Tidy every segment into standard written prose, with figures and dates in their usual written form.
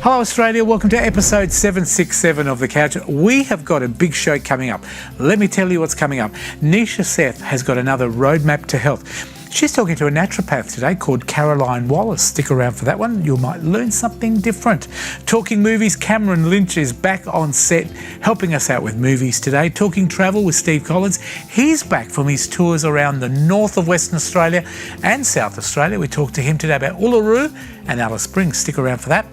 Hello Australia, welcome to episode 767 of The Couch. We have got a big show coming up. Let me tell you what's coming up. Nisha Seth has got another roadmap to health. She's talking to a naturopath today called Caroline Wallace. Stick around for that one. You might learn something different. Talking movies, Cameron Lynch is back on set helping us out with movies today. Talking travel with Steve Collins. He's back from his tours around the north of Western Australia and South Australia. We talked to him today about Uluru and Alice Springs. Stick around for that.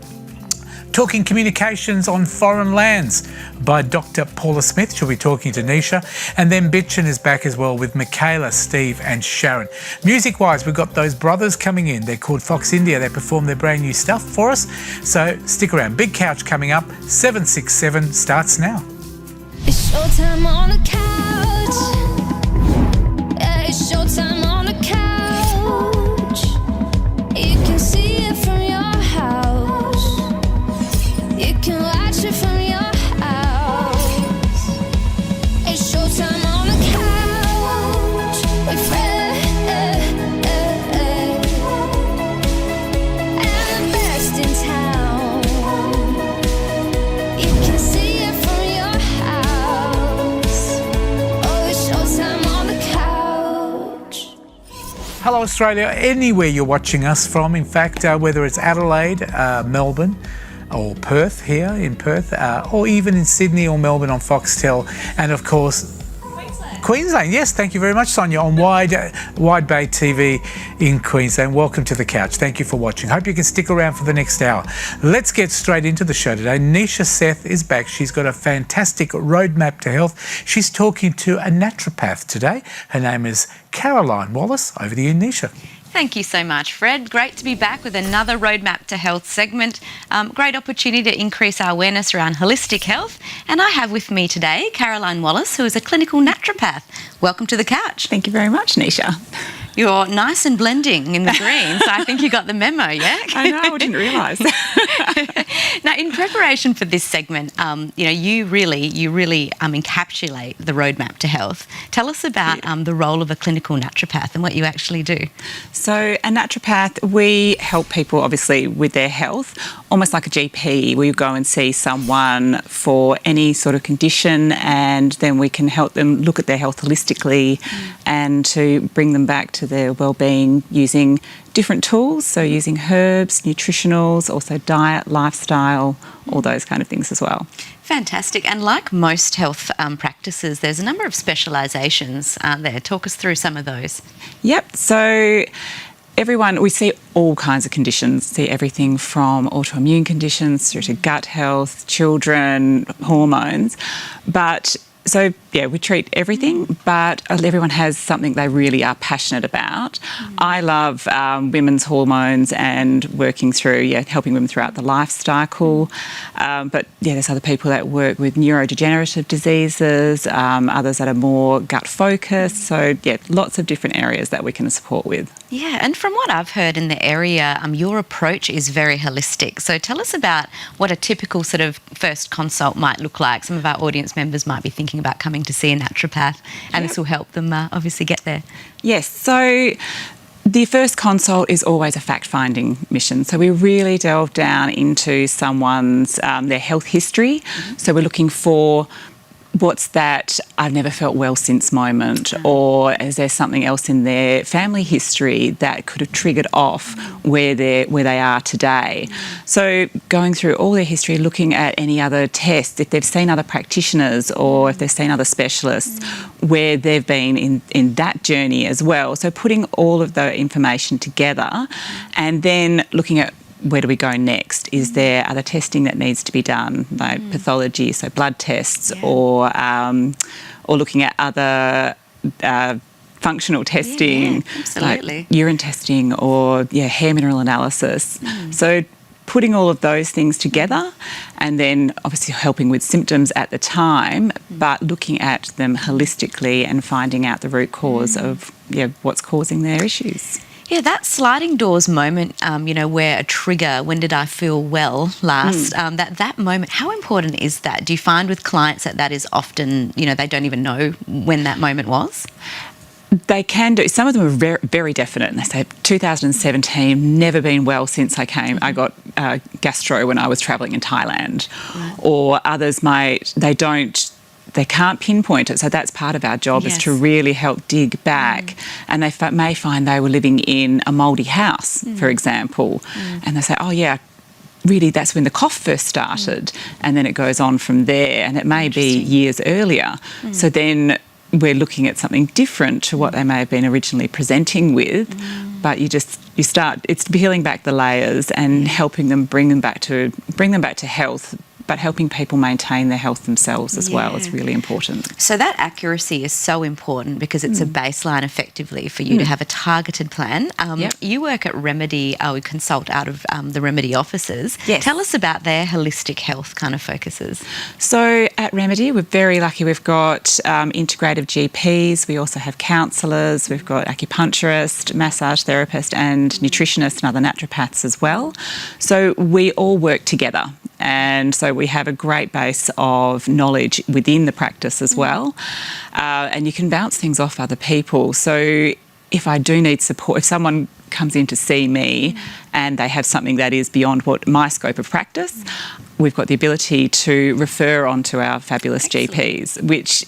Talking communications on foreign lands by Dr. Paula Smith. She'll be talking to Nisha. And then Bitchin is back as well with Michaela, Steve and Sharon. Music-wise, we've got those brothers coming in. They're called Fox India. They perform their brand new stuff for us. So stick around. Big Couch coming up. 767 starts now. It's showtime on the couch. Yeah, it's showtime on the couch. You can see it from your house. You can watch it from your house. It's showtime on the couch with Fred and the best in town. You can see it from your house. Oh, it's showtime on the couch. Hello Australia, anywhere you're watching us from. In fact, whether it's Adelaide, Melbourne, or Perth here in Perth, or even in Sydney or Melbourne on Foxtel, and of course Queensland. Yes, thank you very much, Sonia, on Wide Bay TV in Queensland. Welcome to The Couch. Thank you for watching. Hope you can stick around for the next hour. Let's get straight into the show today. Nisha Seth is back. She's got a fantastic roadmap to health. She's talking to a naturopath today. Her name is Caroline Wallace. Over to you, Nisha. Thank you so much, Fred. Great to be back with another Roadmap to Health segment. Great opportunity to increase our awareness around holistic health. And I have with me today Caroline Wallace, who is a clinical naturopath. Welcome to The Couch. Thank you very much, Nisha. You're nice and blending in the green, so I think you got the memo, yeah? I know, I didn't realise. Now, in preparation for this segment, you really encapsulate the roadmap to health. Tell us about the role of a clinical naturopath and what you actually do. So, a naturopath, we help people obviously with their health, almost like a GP. We go and see someone for any sort of condition, and then we can help them look at their health holistically and to bring them back to their well-being using different tools, so using herbs, nutritionals, also diet, lifestyle, all those kind of things as well. Fantastic. And like most health practices, there's a number of specialisations, aren't there? Talk us through some of those. Yep. So we see all kinds of conditions, see everything from autoimmune conditions through to gut health, children, hormones. We treat everything, but everyone has something they really are passionate about. I love women's hormones and working through, helping women throughout the life cycle. There's other people that work with neurodegenerative diseases, others that are more gut focused. So, lots of different areas that we can support with. Yeah, and from what I've heard in the area, your approach is very holistic. So tell us about what a typical sort of first consult might look like. Some of our audience members might be thinking about coming to see a naturopath, and this will help them obviously get there. Yes, so the first consult is always a fact-finding mission. So we really delve down into someone's their health history. So we're looking for what's that I've never felt well since moment, or is there something else in their family history that could have triggered off where they are today. So going through all their history, looking at any other tests, if they've seen other practitioners or if they've seen other specialists, where they've been in that journey as well. So putting all of the information together and then looking at where do we go next? Is there other testing that needs to be done, like pathology, so blood tests, or looking at other functional testing, like urine testing, or hair mineral analysis. So putting all of those things together, and then obviously helping with symptoms at the time, but looking at them holistically and finding out the root cause of what's causing their issues. Yeah, that sliding doors moment, where a trigger, when did I feel well last, that moment, how important is that? Do you find with clients that is often, they don't even know when that moment was? They can do. Some of them are very, very definite. And they say 2017, never been well since I came. I got gastro when I was travelling in Thailand. Right. Or others they can't pinpoint it. So that's part of our job, is to really help dig back. And they may find they were living in a mouldy house, for example. And they say, oh yeah, really that's when the cough first started. And then it goes on from there. And it may be years earlier. So then we're looking at something different to what they may have been originally presenting with, but you start, it's peeling back the layers and helping them bring them back to health, but helping people maintain their health themselves as well is really important. So that accuracy is so important because it's a baseline effectively for you to have a targeted plan. You work at Remedy, we consult out of the Remedy offices. Yes. Tell us about their holistic health kind of focuses. So at Remedy, we're very lucky. We've got integrative GPs, we also have counsellors, we've got acupuncturist, massage therapist and nutritionists and other naturopaths as well. So we all work together. And so we have a great base of knowledge within the practice as well. And you can bounce things off other people. So if I do need support, if someone comes in to see me and they have something that is beyond what my scope of practice, we've got the ability to refer on to our fabulous GPs,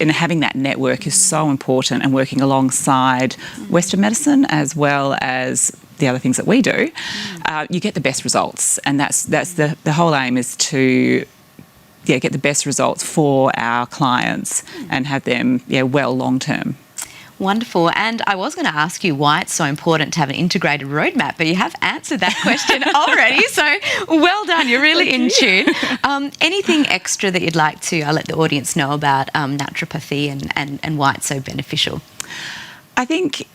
and having that network is so important, and working alongside Western medicine as well as the other things that we do, you get the best results. And that's the whole aim, is to get the best results for our clients and have them well long term. Wonderful. And I was going to ask you why it's so important to have an integrated roadmap, but you have answered that question already. So well done. You're really in tune. Anything extra that you'd like to let the audience know about naturopathy and why it's so beneficial? I think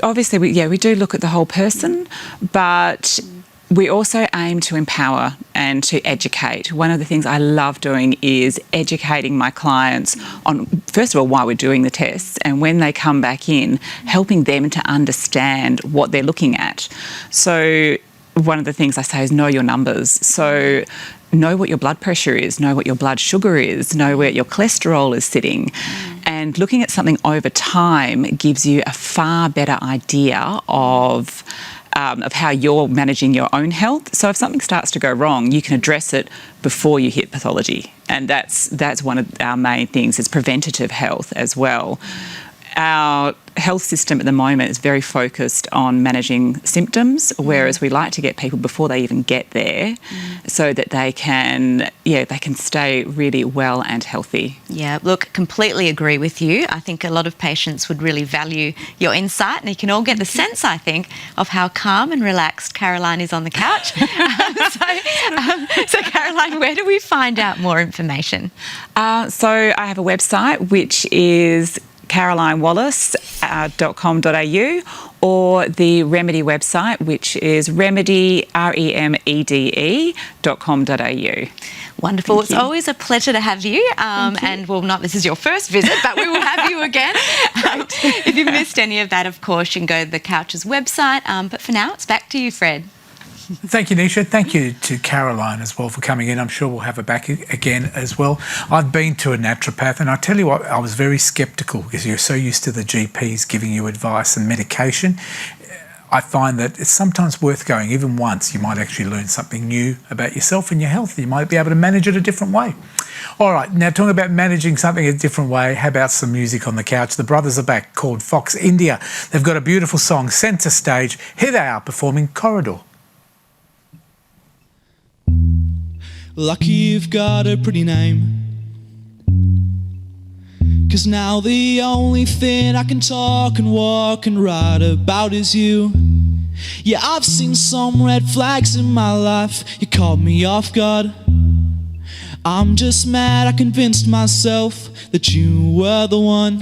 obviously we do look at the whole person, but we also aim to empower and to educate. One of the things I love doing is educating my clients on, first of all, why we're doing the tests, and when they come back in, helping them to understand what they're looking at. So one of the things I say is know your numbers. So know what your blood pressure is, know what your blood sugar is, know where your cholesterol is sitting. And looking at something over time gives you a far better idea of how you're managing your own health. So if something starts to go wrong, you can address it before you hit pathology. And that's one of our main things, is preventative health as well. Our health system at the moment is very focused on managing symptoms, whereas we like to get people before they even get there, so that they can stay really well and healthy. Yeah, look, completely agree with you. I think a lot of patients would really value your insight, and you can all get the sense, I think, of how calm and relaxed Caroline is on the couch. So Caroline, where do we find out more information? So I have a website, which is carolinewallace.com.au, or the Remedy website, which is remedy.com.au. Wonderful. It's always a pleasure to have you. And this is your first visit, but we will have you again. If you missed any of that, of course, you can go to the Couch's website. But for now, it's back to you, Fred. Thank you, Nisha. Thank you to Caroline as well for coming in. I'm sure we'll have her back again as well. I've been to a naturopath, and I tell you what, I was very sceptical because you're so used to the GPs giving you advice and medication. I find that it's sometimes worth going. Even once, you might actually learn something new about yourself and your health. You might be able to manage it a different way. All right, now talking about managing something a different way, how about some music on the couch? The brothers are back, called Fox India. They've got a beautiful song, Centre Stage. Here they are performing Corridor. Lucky you've got a pretty name, 'cause now the only thing I can talk and walk and write about is you. Yeah, I've seen some red flags in my life, you caught me off guard. I'm just mad I convinced myself that you were the one.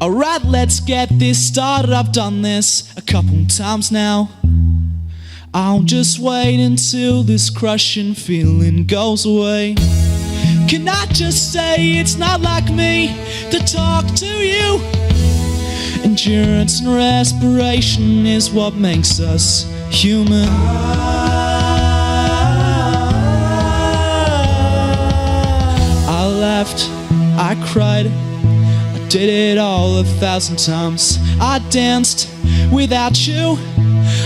Alright, let's get this started. I've done this a couple times now. I'll just wait until this crushing feeling goes away. Can I just say it's not like me to talk to you? Endurance and respiration is what makes us human. left, I cried. I did it all 1,000 times. I danced without you,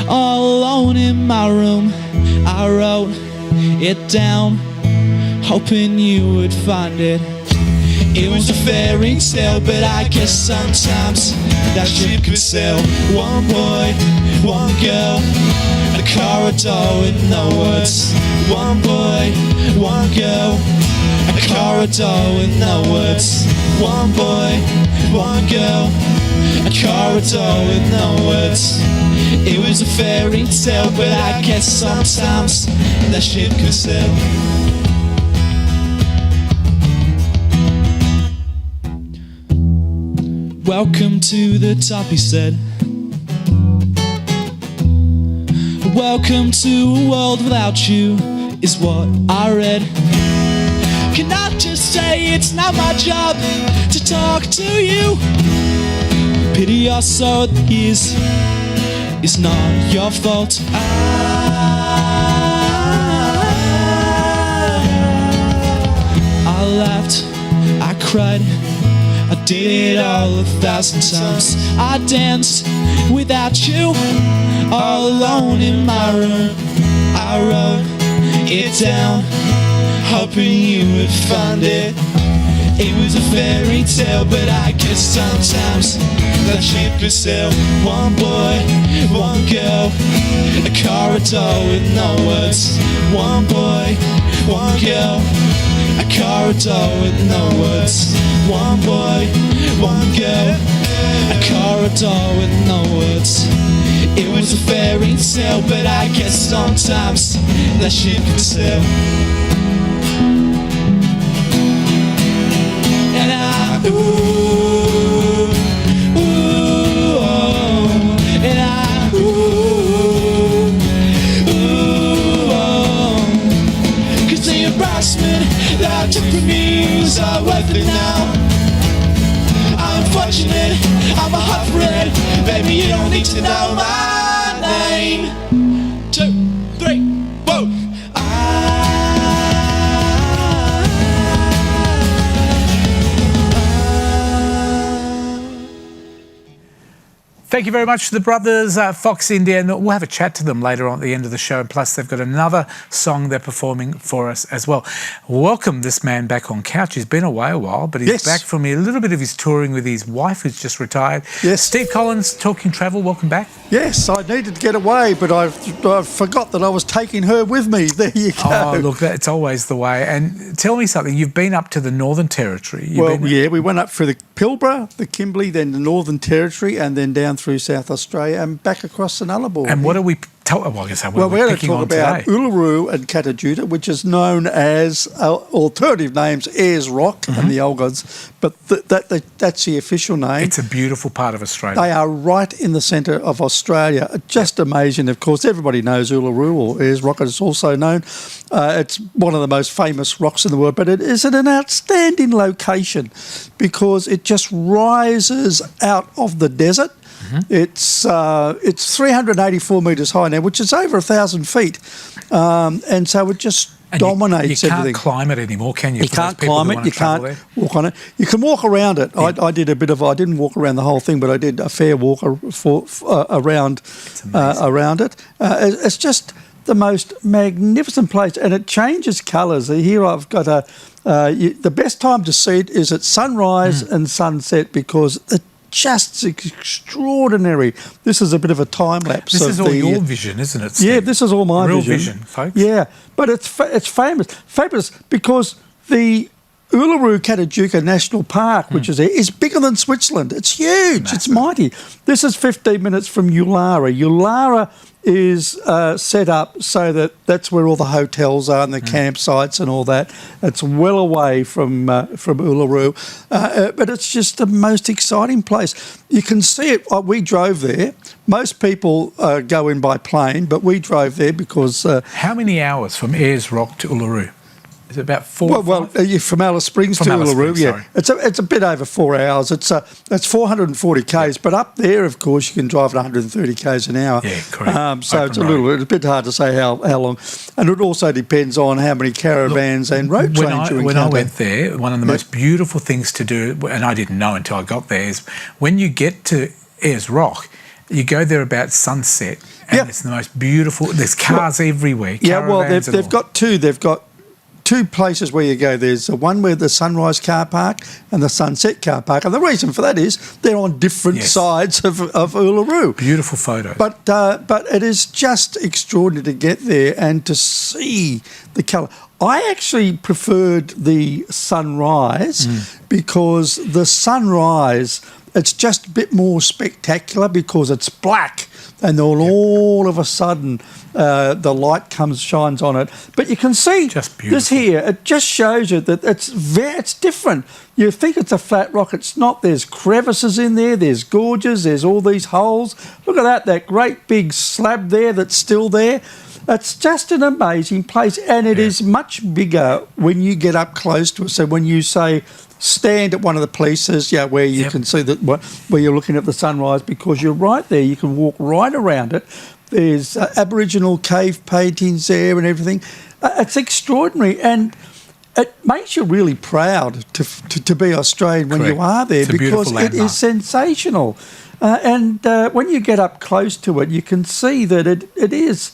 all alone in my room. I wrote it down, hoping you would find it. It was a fairy tale, but I guess sometimes that ship could sail. One boy, one girl, a corridor with no words. One boy, one girl, a corridor with no words. One boy, one girl, a corridor with no words. It was a fairy tale, but I guess sometimes that ship could sail. Welcome to the top, he said. Welcome to a world without you, is what I read. Can I just say it's not my job to talk to you? Pity your soul, years is not your fault. I laughed, I cried, I did it all 1,000 times. I danced without you, all alone in my room. I wrote it down, hoping you would find it. It was a fairy tale, but I guess sometimes that ship could sail. One boy, one girl, a corridor with no words. One boy, one girl, a corridor with no words. One boy, one girl, a corridor with no words. It was a fairy tale, but I guess sometimes that ship could sail. And I, ooh, ooh, oh, and I, ooh, ooh, oh. 'Cause the embarrassment that I took from you is all worth it now. I'm fortunate, I'm a hot red. Baby, you don't need to know my name. 2, 3, whoa. Thank you very much to the brothers Fox India, and we'll have a chat to them later on at the end of the show. Plus, they've got another song they're performing for us as well. Welcome this man back on Couch. He's been away a while, but he's back from a little bit of his touring with his wife, who's just retired. Yes. Steve Collins, Talking Travel, welcome back. Yes, I needed to get away, but I forgot that I was taking her with me. There you go. Oh, look, it's always the way. And tell me something. You've been up to the Northern Territory. Yeah, we went up through the Pilbara, the Kimberley, then the Northern Territory, and then down through South Australia and back across the Nullarbor. And what are we... Well, I guess we're going to talk about today? Uluru and Katajuta, which is known as alternative names Ayers Rock and the Olgods, but that's the official name. It's a beautiful part of Australia. They are right in the centre of Australia. Just amazing. Of course, everybody knows Uluru or Ayers Rock. It's also known. It's one of the most famous rocks in the world, but it is at an outstanding location because it just rises out of the desert. It's 384 metres high now, which is over 1,000 feet, and so it just dominates you can't everything. climb it anymore, can you? You can't climb it. You can't walk on it. You can walk around it. Yeah. I did a bit of. I didn't walk around the whole thing, but I did a fair walk around it. It's just the most magnificent place, and it changes colours. Here I've got the best time to see it is at sunrise and sunset because it just extraordinary. This is a bit of a time lapse. This is all your vision, isn't it, Steve? Yeah, this is all my Real vision, folks. Yeah, but it's fabulous because the Uluru Katajuta National Park, which is there, is bigger than Switzerland. It's huge. Massive. It's mighty. This is 15 minutes from Ulara. Ulara is set up so that that's where all the hotels are and the campsites and all that. It's well away from Uluru, but it's just the most exciting place. You can see it. We drove there. Most people go in by plane, but we drove there because... How many hours from Ayers Rock to Uluru? Is it about 4? You're from Alice Springs From to Alice Uluru, Springs, yeah. It's a bit over 4 hours. It's 440 k's, but up there, of course, you can drive at 130 k's an hour. Yeah, correct. So Open it's road. a bit hard to say how long, and it also depends on how many caravans and road trains you encounter. When I went there, one of the most beautiful things to do, and I didn't know until I got there, is when you get to Ayers Rock, you go there about sunset, and it's the most beautiful. There's cars everywhere. Caravans and they've all. got two. They've got two places where you go. There's the one where the Sunrise car park and the Sunset car park, and the reason for that is they're on different sides of Uluru. Beautiful photos. But it is just extraordinary to get there and to see the colour. I actually preferred the sunrise because the sunrise, it's just a bit more spectacular because it's black and then all of a sudden the light shines on it. But you can see Just beautiful. this here, it just shows you that it's different. You think it's a flat rock, it's not. There's crevices in there, there's gorges, there's all these holes. Look at that great big slab there that's still there. It's just an amazing place, and it is much bigger when you get up close to it. So when you say stand at one of the places, where you can see where you're looking at the sunrise, because you're right there, you can walk right around it. There's Aboriginal cave paintings there and everything. It's extraordinary, and it makes you really proud to be Australian when you are there, It's a because beautiful it landmark. is sensational. And when you get up close to it, you can see that it is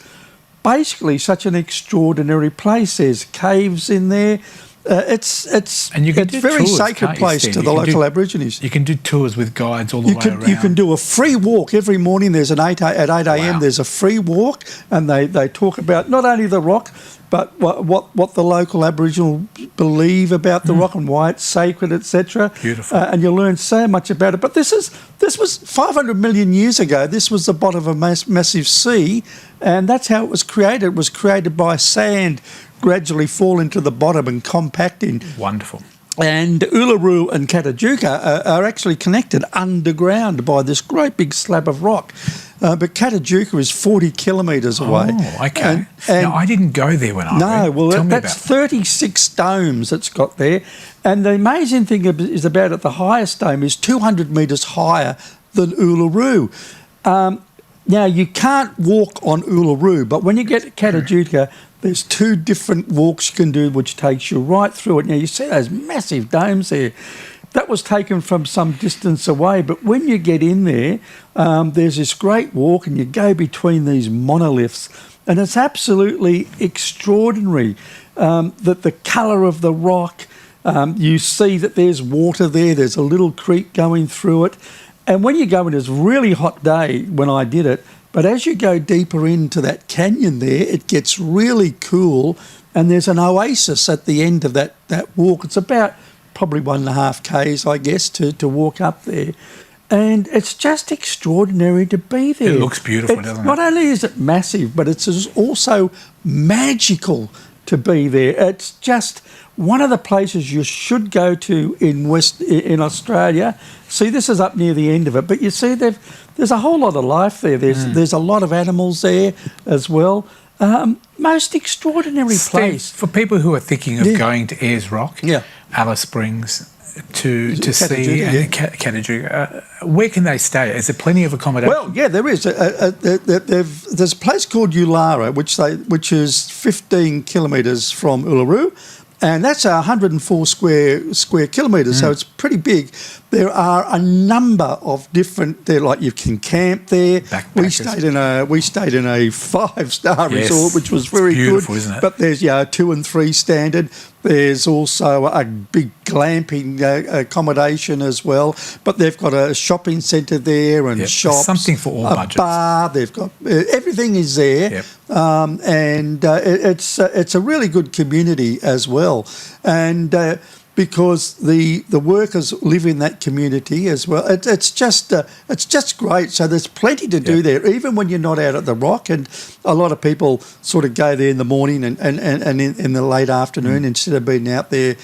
basically such an extraordinary place. There's caves in there. It's And you can it's do very tours, sacred can't you, place Steve? to You the can local do- Aborigines. You can do tours with guides all the way around. You can do a free walk every morning. There's at 8 a.m. Wow. There's a free walk, and they talk about not only the rock, but what the local Aboriginal believe about the rock and why it's sacred, etc. Beautiful. And you learn so much about it. But this was 500 million years ago. This was the bottom of a massive sea, and that's how it was created. It was created by sand gradually falling to the bottom and compacting. Wonderful. And Uluru and Katajuka are actually connected underground by this great big slab of rock. But Katajuka is 40 kilometres away. Oh, okay. And I didn't go there when I no, went. well, Tell me that's about 36 domes it's got there. And the amazing thing is about it, the highest dome is 200 metres higher than Uluru. Now, you can't walk on Uluru, but when you get to Katajuka, there's two different walks you can do, which takes you right through it. Now, you see those massive domes there. That was taken from some distance away, but when you get in there, there's this great walk, and you go between these monoliths, and it's absolutely extraordinary that the colour of the rock, you see that there's water there, there's a little creek going through it. And when you go in, it's a really hot day when I did it, but as you go deeper into that canyon there, it gets really cool, and there's an oasis at the end of that walk. It's about probably 1.5 k's, I guess, to walk up there. And it's just extraordinary to be there. It looks beautiful, doesn't it? Not only is it massive, but it's also magical to be there. It's just one of the places you should go to in Australia. See, this is up near the end of it, but you see there's a whole lot of life there. There's a lot of animals there as well. Most extraordinary place. For people who are thinking of going to Ayers Rock, Alice Springs, to see Katajuka, where can they stay? Is there plenty of accommodation? Well, yeah, there is. There's a place called Ulara, which is 15 kilometres from Uluru, and that's 104 square kilometres, so it's pretty big. There are a number of different. Like you can camp there. We stayed in a 5-star resort, which was very beautiful, good. Isn't it? But there's 2 and 3 standard. There's also a big glamping accommodation as well. But they've got a shopping centre there and shops. Something for all budgets. A bar. They've got everything is there. Yep. And it's a really good community as well. And because the workers live in that community as well. It's just great. So there's plenty to do there, even when you're not out at the rock. And a lot of people sort of go there in the morning and in the late afternoon instead of being out there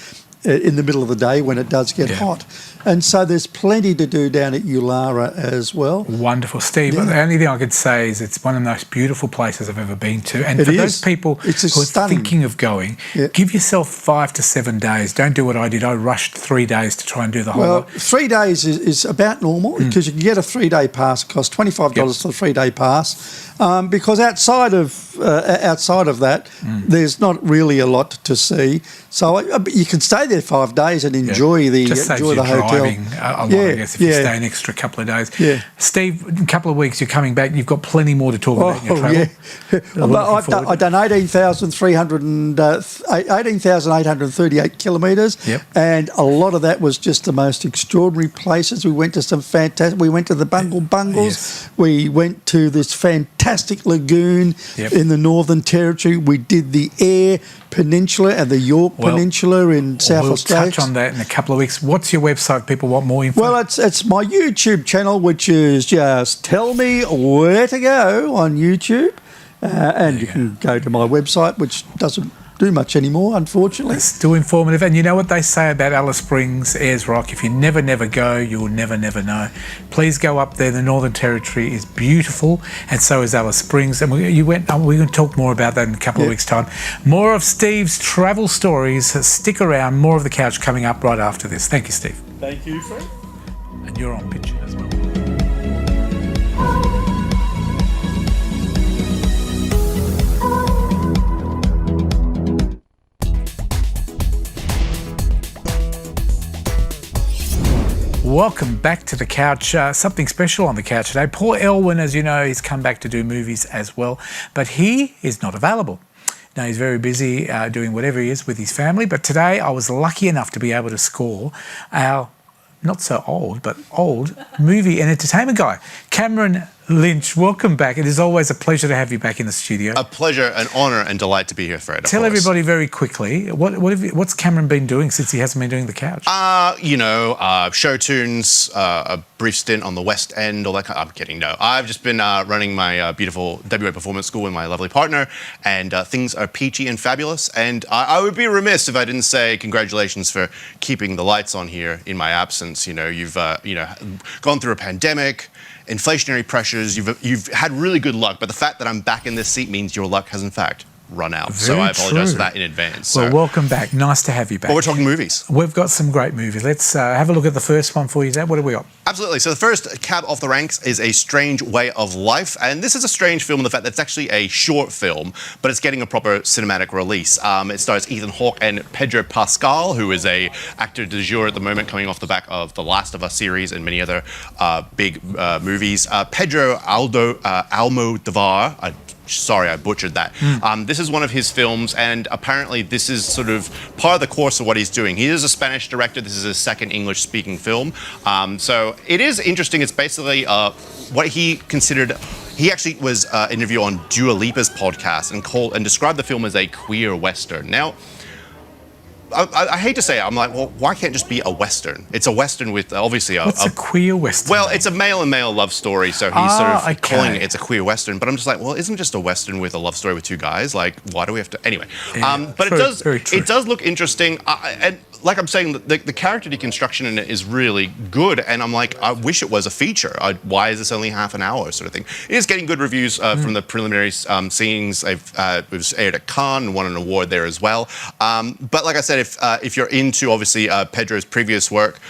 in the middle of the day when it does get hot. And so there's plenty to do down at Ulara as well. Wonderful. Steve, the only thing I could say is it's one of the most beautiful places I've ever been to. And It for is. those people It's who are stunning. thinking of going, Yeah. give yourself 5 to 7 days. Don't do what I did. I rushed 3 days to try and do the whole Well, lot. 3 days is about normal because you can get a 3-day pass. It costs $25 for the 3-day pass. Because outside of that, there's not really a lot to see. So you can stay there 5 days and enjoy Just saves enjoy you the hotel. driving a lot, I guess, if you stay an extra couple of days. Yeah. Steve, in a couple of weeks, you're coming back. You've got plenty more to talk about in your travel. yeah. Well, I've done 18,838 kilometres, and a lot of that was just the most extraordinary places. We went to some fantastic. We went to the Bungle Bungles. Yes. We went to this fantastic lagoon in the Northern Territory. We did the Eyre Peninsula and the York Peninsula in South Australia. We'll touch on that in a couple of weeks. What's your website if people want more info? Well, it's my YouTube channel, which is just Tell Me Where to Go on YouTube. And you can go to my website, which doesn't do much anymore, unfortunately. It's still informative. And you know what they say about Alice Springs, Ayers Rock? If you never go, you'll never know. Please go up there. The Northern Territory is beautiful, and so is Alice Springs. And we're going to talk more about that in a couple of weeks' time. More of Steve's travel stories. Stick around. More of The Couch coming up right after this. Thank you, Steve. Thank you, Fred. And you're on pitch as well. Welcome back to The Couch. Something special on The Couch today. Paul Elwyn, as you know, he's come back to do movies as well, but he is not available. Now, he's very busy doing whatever he is with his family, but today I was lucky enough to be able to score our not so old, but old movie and entertainment guy, Cameron Lynch. Welcome back. It is always a pleasure to have you back in the studio. A pleasure, an honour and delight to be here, Fred. Tell everybody very quickly, what's Cameron been doing since he hasn't been doing The Couch? Show tunes, a brief stint on the West End, all that kind of... I'm kidding, no. I've just been running my beautiful WA Performance School with my lovely partner, and things are peachy and fabulous, and I would be remiss if I didn't say congratulations for keeping the lights on here in my absence. You know, you've gone through a pandemic, inflationary pressures, you've had really good luck, but the fact that I'm back in this seat means your luck has in fact run out. So I apologise for that in advance. Well, welcome back. Nice to have you back. Well, we're talking movies. We've got some great movies. Let's have a look at the first one for you, Dad. What have we got? Absolutely. So the first cab off the ranks is A Strange Way of Life. And this is a strange film in the fact that it's actually a short film, but it's getting a proper cinematic release. It stars Ethan Hawke and Pedro Pascal, who is a actor du jour at the moment, coming off the back of the Last of Us series and many other big movies. Pedro Almodovar, sorry, I butchered that. This is one of his films, and apparently this is sort of part of the course of what he's doing. He is a Spanish director. This is his second English-speaking film. So it is interesting. It's basically what he considered... He actually was interviewed on Dua Lipa's podcast and described the film as a queer Western. Now, I hate to say it, I'm like, well, why can't it just be a Western? It's a Western with obviously What's a queer Western? Well, it's a male and male love story, so he's sort of calling it, it's a queer Western. But I'm just like, well, isn't it just a Western with a love story with two guys? Like, why do we have to... Anyway, but true, it does look interesting. And like I'm saying, the character deconstruction in it is really good. And I'm like, I wish it was a feature. Why is this only half an hour sort of thing? It is getting good reviews from the preliminary scenes. It was aired at Cannes and won an award there as well. But like I said, if you're into, obviously, Pedro's previous work,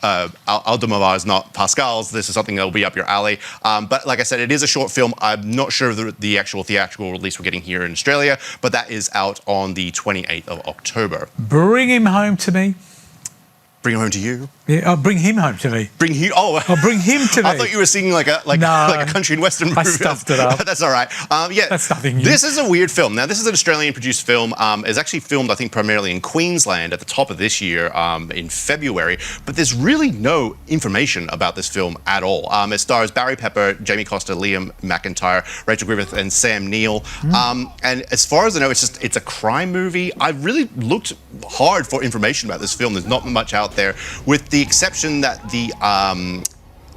Almodovar is not Pascal's. This is something that will be up your alley. But like I said, it is a short film. I'm not sure of the actual theatrical release we're getting here in Australia, but that is out on the 28th of October. Bring him home to me. Bring him home to you. Yeah, bring him home to me. Bring him. Oh, bring him to me. I thought you were singing like a country and western movie. I stuffed it up. That's all right. Yeah, that's nothing new. This is a weird film. Now, this is an Australian-produced film. It's actually filmed, I think, primarily in Queensland at the top of this year, in February. But there's really no information about this film at all. It stars Barry Pepper, Jamie Costa, Liam McIntyre, Rachel Griffith, and Sam Neill. And as far as I know, it's a crime movie. I really looked hard for information about this film. There's not much out there, with the exception that the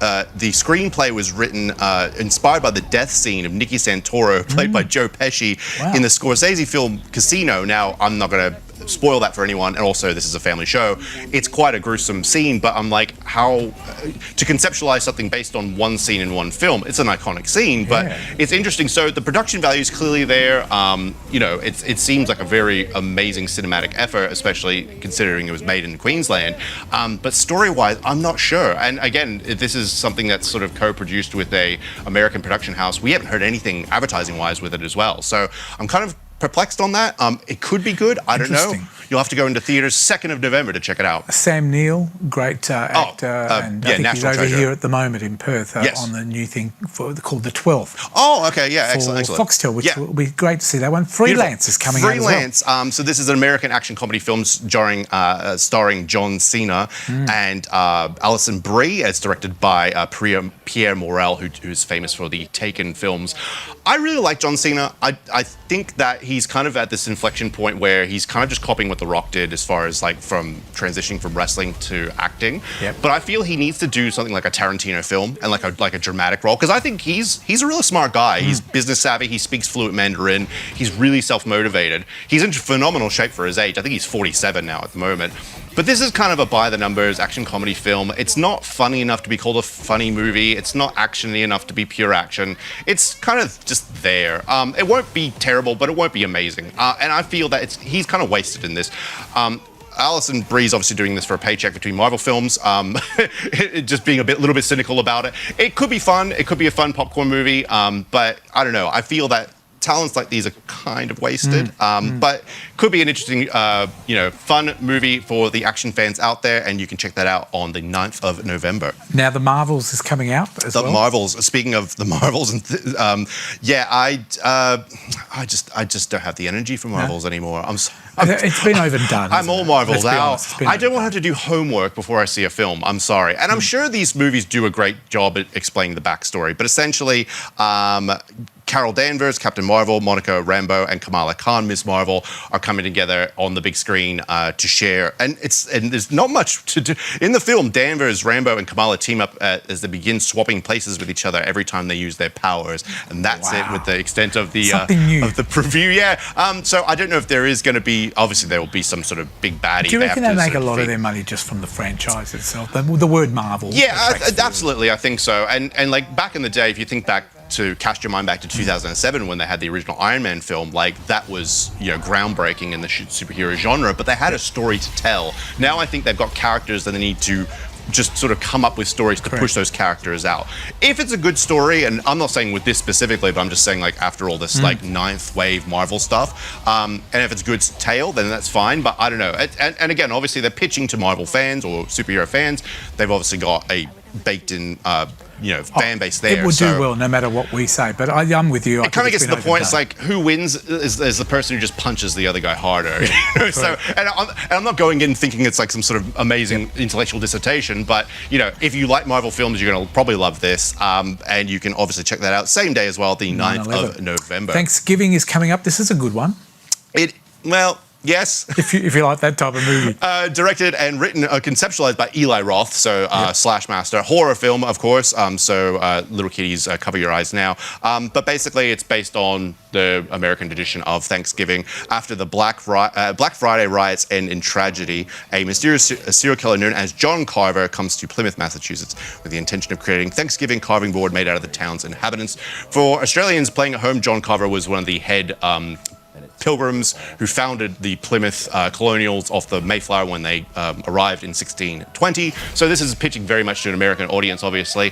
screenplay was written inspired by the death scene of Nicky Santoro, played by Joe Pesci in the Scorsese film Casino. Now, I'm not going to spoil that for anyone. And also, this is a family show. It's quite a gruesome scene, but I'm like, how to conceptualize something based on one scene in one film? It's an iconic scene, but it's interesting. So the production value is clearly there. It seems like a very amazing cinematic effort, especially considering it was made in Queensland. But story-wise, I'm not sure. And again, this is something that's sort of co-produced with a American production house. We haven't heard anything advertising-wise with it as well. So I'm kind of perplexed on that. It could be good. I don't know. You'll have to go into theaters 2nd of November to check it out. Sam Neill, great actor, and I think he's over here at the moment in Perth on the new thing called The 12th. Oh, okay, yeah, excellent. Foxtel, which will be great to see that one. Freelance is coming out as well. Freelance, so this is an American action comedy film starring John Cena and Alison Brie. It's directed by Pierre Morel, who's famous for the Taken films. I really like John Cena. I think that he's kind of at this inflection point where he's kind of just copying what The Rock did as far as like from transitioning from wrestling to acting. But I feel he needs to do something like a Tarantino film and like a dramatic role, because I think he's a really smart guy. He's business savvy. He speaks fluent Mandarin. He's really self-motivated. He's in phenomenal shape for his age. I think he's 47 now at the moment. But this is kind of a by-the-numbers action comedy film. It's not funny enough to be called a funny movie. It's not actiony enough to be pure action. It's kind of just there. It won't be terrible, but it won't be amazing. And I feel that he's kind of wasted in this. Alison Brie's obviously doing this for a paycheck between Marvel films, just being little bit cynical about it. It could be fun. It could be a fun popcorn movie, but I don't know. I feel that talents like these are kind of wasted, but could be an interesting, fun movie for the action fans out there, and you can check that out on the 9th of November. Now, The Marvels is coming out as well. The Marvels. Speaking of The Marvels, I just don't have the energy for Marvels anymore. It's been overdone. I'm all Marvel's out. I don't want to have to do homework before I see a film. I'm sorry. And I'm sure these movies do a great job at explaining the backstory, but essentially, Carol Danvers, Captain Marvel, Monica Rambeau, and Kamala Khan, Ms. Marvel, are coming together on the big screen to share. And there's not much to do. In the film, Danvers, Rambeau, and Kamala team up as they begin swapping places with each other every time they use their powers. And that's it with the extent of the preview. Yeah. So I don't know if there is going to be, obviously there will be some sort of big baddie. Do you reckon they make a lot of their money just from the franchise itself? The word Marvel. Yeah, absolutely. I think so. And like back in the day, if you think back, to cast your mind back to 2007 when they had the original Iron Man film, like that was groundbreaking in the superhero genre, but they had a story to tell. Now I think they've got characters that they need to just sort of come up with stories to push those characters out. If it's a good story, and I'm not saying with this specifically, but I'm just saying like after all this like ninth wave Marvel stuff, and if it's a good tale, then that's fine, but I don't know. And again, obviously they're pitching to Marvel fans or superhero fans. They've obviously got a baked in fan base there. It would do well no matter what we say, but I'm with you. It kind of gets to the point, it's like, who wins is the person who just punches the other guy harder. So, and I'm not going in thinking it's like some sort of amazing intellectual dissertation, but, if you like Marvel films, you're going to probably love this, and you can obviously check that out same day as well, the 9th of November. Thanksgiving is coming up. This is a good one. Yes. If you like that type of movie. Directed and written, conceptualized by Eli Roth, so Slashmaster. Horror film, of course, so little kiddies, cover your eyes now. But basically, it's based on the American tradition of Thanksgiving. After the Black Friday riots end in tragedy, a mysterious serial killer known as John Carver comes to Plymouth, Massachusetts, with the intention of creating Thanksgiving carving board made out of the town's inhabitants. For Australians playing at home, John Carver was one of the head pilgrims who founded the Plymouth colonials off the Mayflower when they arrived in 1620. So this is pitching very much to an American audience, obviously.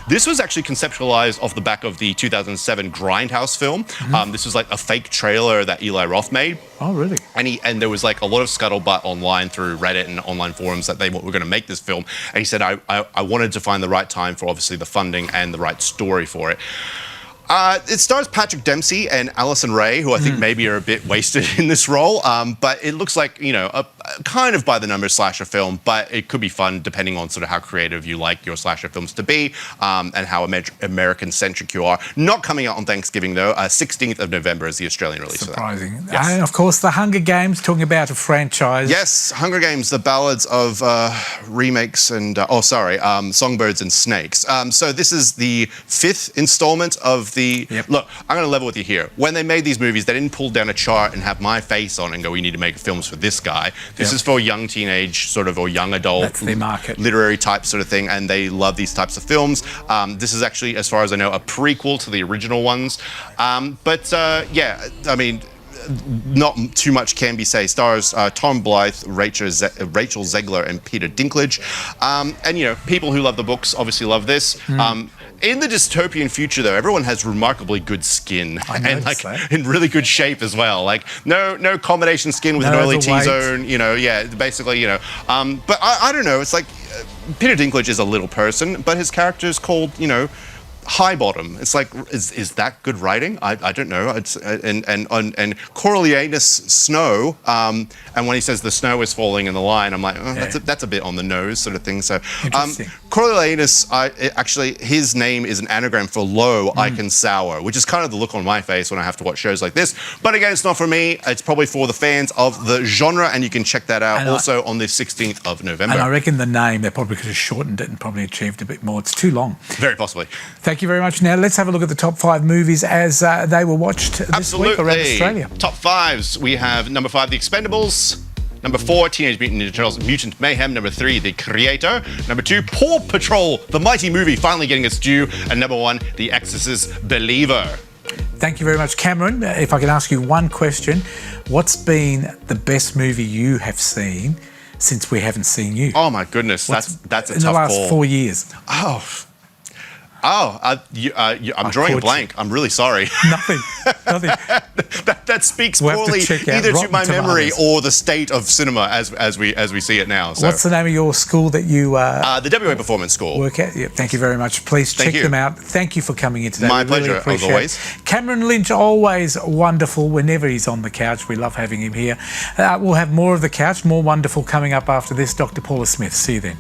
This was actually conceptualized off the back of the 2007 Grindhouse film. This was like a fake trailer that Eli Roth made. Oh, really? And there was like a lot of scuttlebutt online through Reddit and online forums that they were going to make this film. And he said, I wanted to find the right time for obviously the funding and the right story for it. It stars Patrick Dempsey and Alison Ray, who I think maybe are a bit wasted in this role, but it looks like, kind of by the numbers slasher film, but it could be fun depending on sort of how creative you like your slasher films to be, and how American-centric you are. Not coming out on Thanksgiving, though. 16th of November is the Australian release Surprising. for that. Yes. And of course, The Hunger Games, talking about a franchise. Yes, Hunger Games, the ballads of remakes and, Songbirds and Snakes. So this is the 5th installment of the... Yep. Look, I'm going to level with you here. When they made these movies, they didn't pull down a chart and have my face on and go, we need to make films for this guy. This Yep. is for young teenage sort of, or young adult. That's their market. Literary type sort of thing, and they love these types of films. This is actually, as far as I know, a prequel to the original ones. Not too much can be said. Stars Tom Blythe, Rachel Zegler, and Peter Dinklage. People who love the books obviously love this. In the dystopian future, though, everyone has remarkably good skin I and noticed that. in really good shape as well. Like no combination skin with No an oily overweight. T-zone. Basically. But I don't know. It's like Peter Dinklage is a little person, but his character is called Highbottom. It's like, is that good writing? I don't know. It's and Coriolanus Snow. And when he says the snow is falling in the line, I'm like, that's a bit on the nose, sort of thing. So, Interesting. Coriolanus, actually, his name is an anagram for low, I can sour, which is kind of the look on my face when I have to watch shows like this. But again, it's not for me. It's probably for the fans of the genre, and you can check that out also on the 16th of November. And I reckon the name, they probably could have shortened it and probably achieved a bit more. It's too long. Very possibly. Thank you very much. Now, let's have a look at the top 5 movies as they were watched this week around Australia. Top 5s. We have number 5, The Expendables. Number 4, Teenage Mutant Ninja Turtles Mutant Mayhem. Number 3, The Creator. Number 2, Paw Patrol, the mighty movie, finally getting its due. And number 1, The Exorcist Believer. Thank you very much, Cameron. If I can ask you one question, what's been the best movie you have seen since we haven't seen you? Oh my goodness, that's a tough call. In the last 4 years. I'm drawing a caught blank. I'm really sorry. Nothing. that speaks We'll have to poorly check out either to Rotten my memory Tomatoes. or the state of cinema as we see it now. So. What's the name of your school that you the WA Performance School. work at? Yeah, thank you very much. Please check you. them out. Thank you for coming in today. My We really pleasure, as appreciate it. always. Cameron Lynch, always wonderful whenever he's on the couch. We love having him here. We'll have more of the couch, more wonderful coming up after this. Dr. Paula Smith. See you then.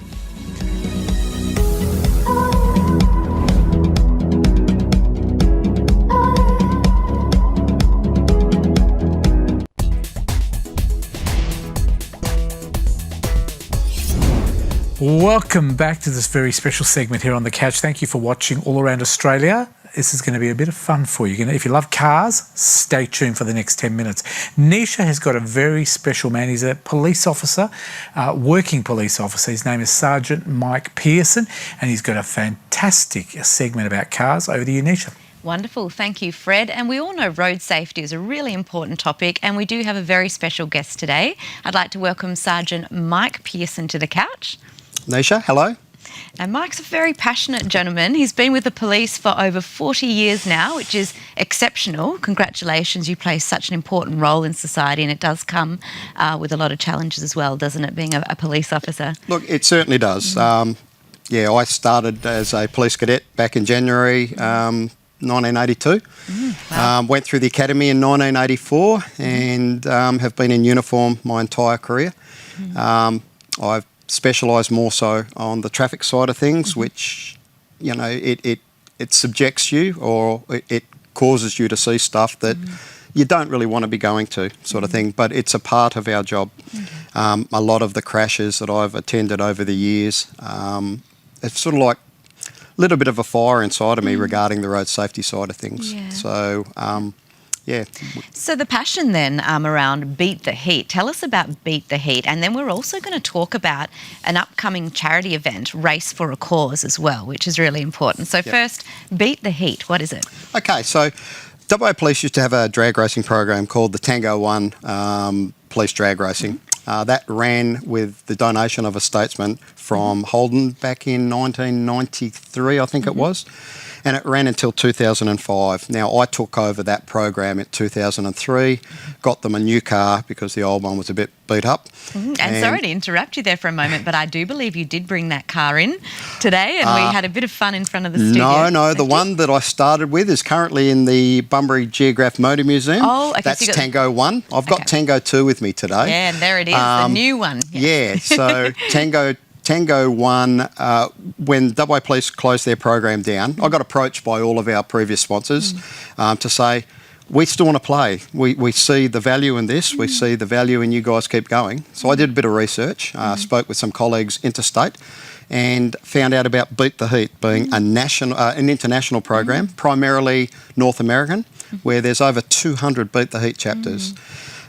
Welcome back to this very special segment here on The Couch. Thank you for watching all around Australia. This is going to be a bit of fun for you. If you love cars, stay tuned for the next 10 minutes. Nisha has got a very special man. He's a police officer, working police officer. His name is Sergeant Mike Pearson, and he's got a fantastic segment about cars. Over to you, Nisha. Wonderful. Thank you, Fred. And we all know road safety is a really important topic, and we do have a very special guest today. I'd like to welcome Sergeant Mike Pearson to the couch. Nisha, hello. Now, Mike's a very passionate gentleman. He's been with the police for over 40 years now, which is exceptional. Congratulations, you play such an important role in society, and it does come with a lot of challenges as well, doesn't it, being a police officer? Look, it certainly does. I started as a police cadet back in January 1982. Wow. Went through the academy in 1984 and have been in uniform my entire career. I've specialised more so on the traffic side of things, which, it subjects you, or it causes you to see stuff that you don't really want to be going to, sort of thing, but it's a part of our job. A lot of the crashes that I've attended over the years, it's sort of like a little bit of a fire inside of me regarding the road safety side of things. Yeah. So, yeah. So the passion then around Beat the Heat. Tell us about Beat the Heat. And then we're also going to talk about an upcoming charity event, Race for a Cause, as well, which is really important. So first, Beat the Heat. What is it? Okay, so WA Police used to have a drag racing program called the Tango One Police Drag Racing. That ran with the donation of a statesman from Holden back in 1993, I think it was. and it ran until 2005. Now, I took over that program in 2003, got them a new car because the old one was a bit beat up. And sorry to interrupt you there for a moment, but I do believe you did bring that car in today, and we had a bit of fun in front of the studio. No, the one that I started with is currently in the Bunbury Geograph Motor Museum. Oh, okay. That's Tango 1. I've got Tango 2 with me today. Yeah, and there it is, the new one. Yeah, so Tango 1, when WA Police closed their program down, I got approached by all of our previous sponsors to say, we still want to play. We see the value in this. We see the value in you guys keep going. So I did a bit of research, spoke with some colleagues interstate, and found out about Beat the Heat being an international program, primarily North American, where there's over 200 Beat the Heat chapters.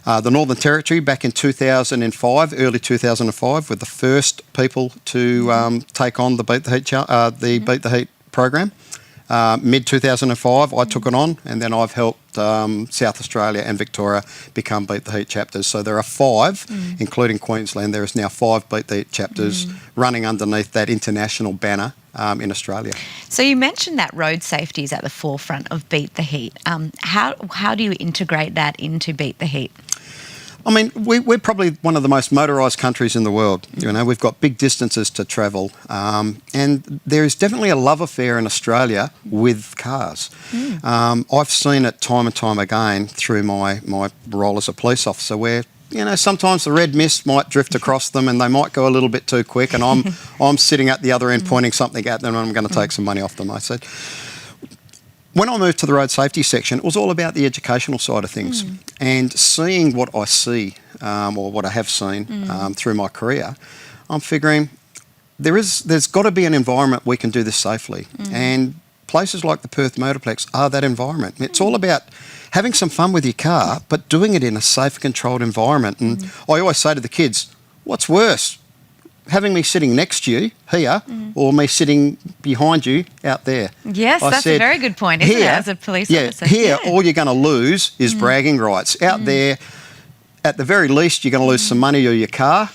The Northern Territory back in 2005, early 2005, were the first people to take on the Beat the Heat Beat the Heat program. Mid 2005, I took it on, and then I've helped South Australia and Victoria become Beat the Heat chapters. So there are 5, including Queensland. There is now 5 Beat the Heat chapters running underneath that international banner in Australia. So you mentioned that road safety is at the forefront of Beat the Heat. How do you integrate that into Beat the Heat? I mean, we're probably one of the most motorised countries in the world. You know, we've got big distances to travel, and there is definitely a love affair in Australia with cars. I've seen it time and time again through my role as a police officer, where sometimes the red mist might drift across them and they might go a little bit too quick, and I'm sitting at the other end pointing something at them, and I'm going to take some money off them. I said, when I moved to the road safety section, it was all about the educational side of things, and seeing what I see or what I have seen through my career, I'm figuring there's got to be an environment we can do this safely, and places like the Perth Motorplex are that environment. It's all about having some fun with your car, but doing it in a safe, controlled environment. And I always say to the kids, what's worse? Having me sitting next to you here or me sitting behind you out there? Yes, that's a very good point, isn't it, as a police officer? Here, all you're going to lose is bragging rights. Out there, at the very least, you're going to lose some money or your car.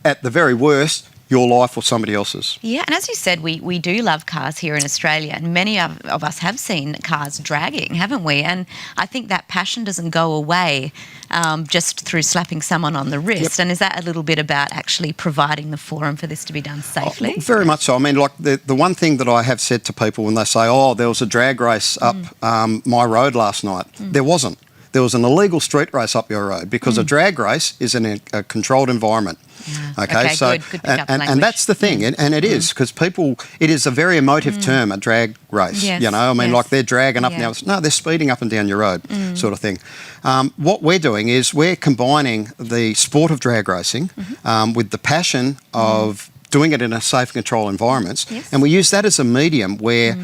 At the very worst, your life or somebody else's. Yeah, and as you said, we do love cars here in Australia, and many of us have seen cars dragging, haven't we? And I think that passion doesn't go away just through slapping someone on the wrist. And is that a little bit about actually providing the forum for this to be done safely? Oh, very much so. I mean, like the one thing that I have said to people when they say, there was a drag race up my road last night, there wasn't. There was an illegal street race up your road, because a drag race is in a controlled environment. Okay, so good and that's the thing, and it is, because it is a very emotive term, a drag race. Yes, I mean, like they're dragging up now. No, they're speeding up and down your road, sort of thing. What we're doing is we're combining the sport of drag racing with the passion of doing it in a safe, controlled environment, and we use that as a medium where.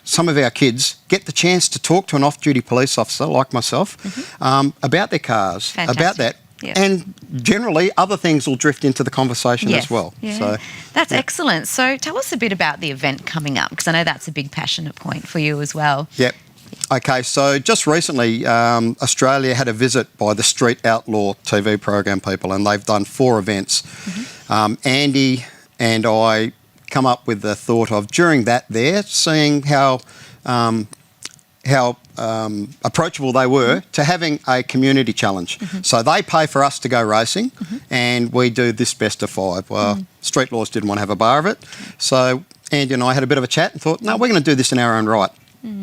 Some of our kids get the chance to talk to an off-duty police officer like myself about their cars, about that. Yep. And generally, other things will drift into the conversation as well. Yeah. So that's excellent. So tell us a bit about the event coming up, because I know that's a big passionate point for you as well. Yep. Okay, so just recently, Australia had a visit by the Street Outlaw TV program people, and they've done 4 events. Andy and I come up with the thought of, during that there, seeing how approachable they were to having a community challenge. So they pay for us to go racing, and we do this best of 5. Well, Street Laws didn't want to have a bar of it, so Andy and I had a bit of a chat and thought, no, we're going to do this in our own right.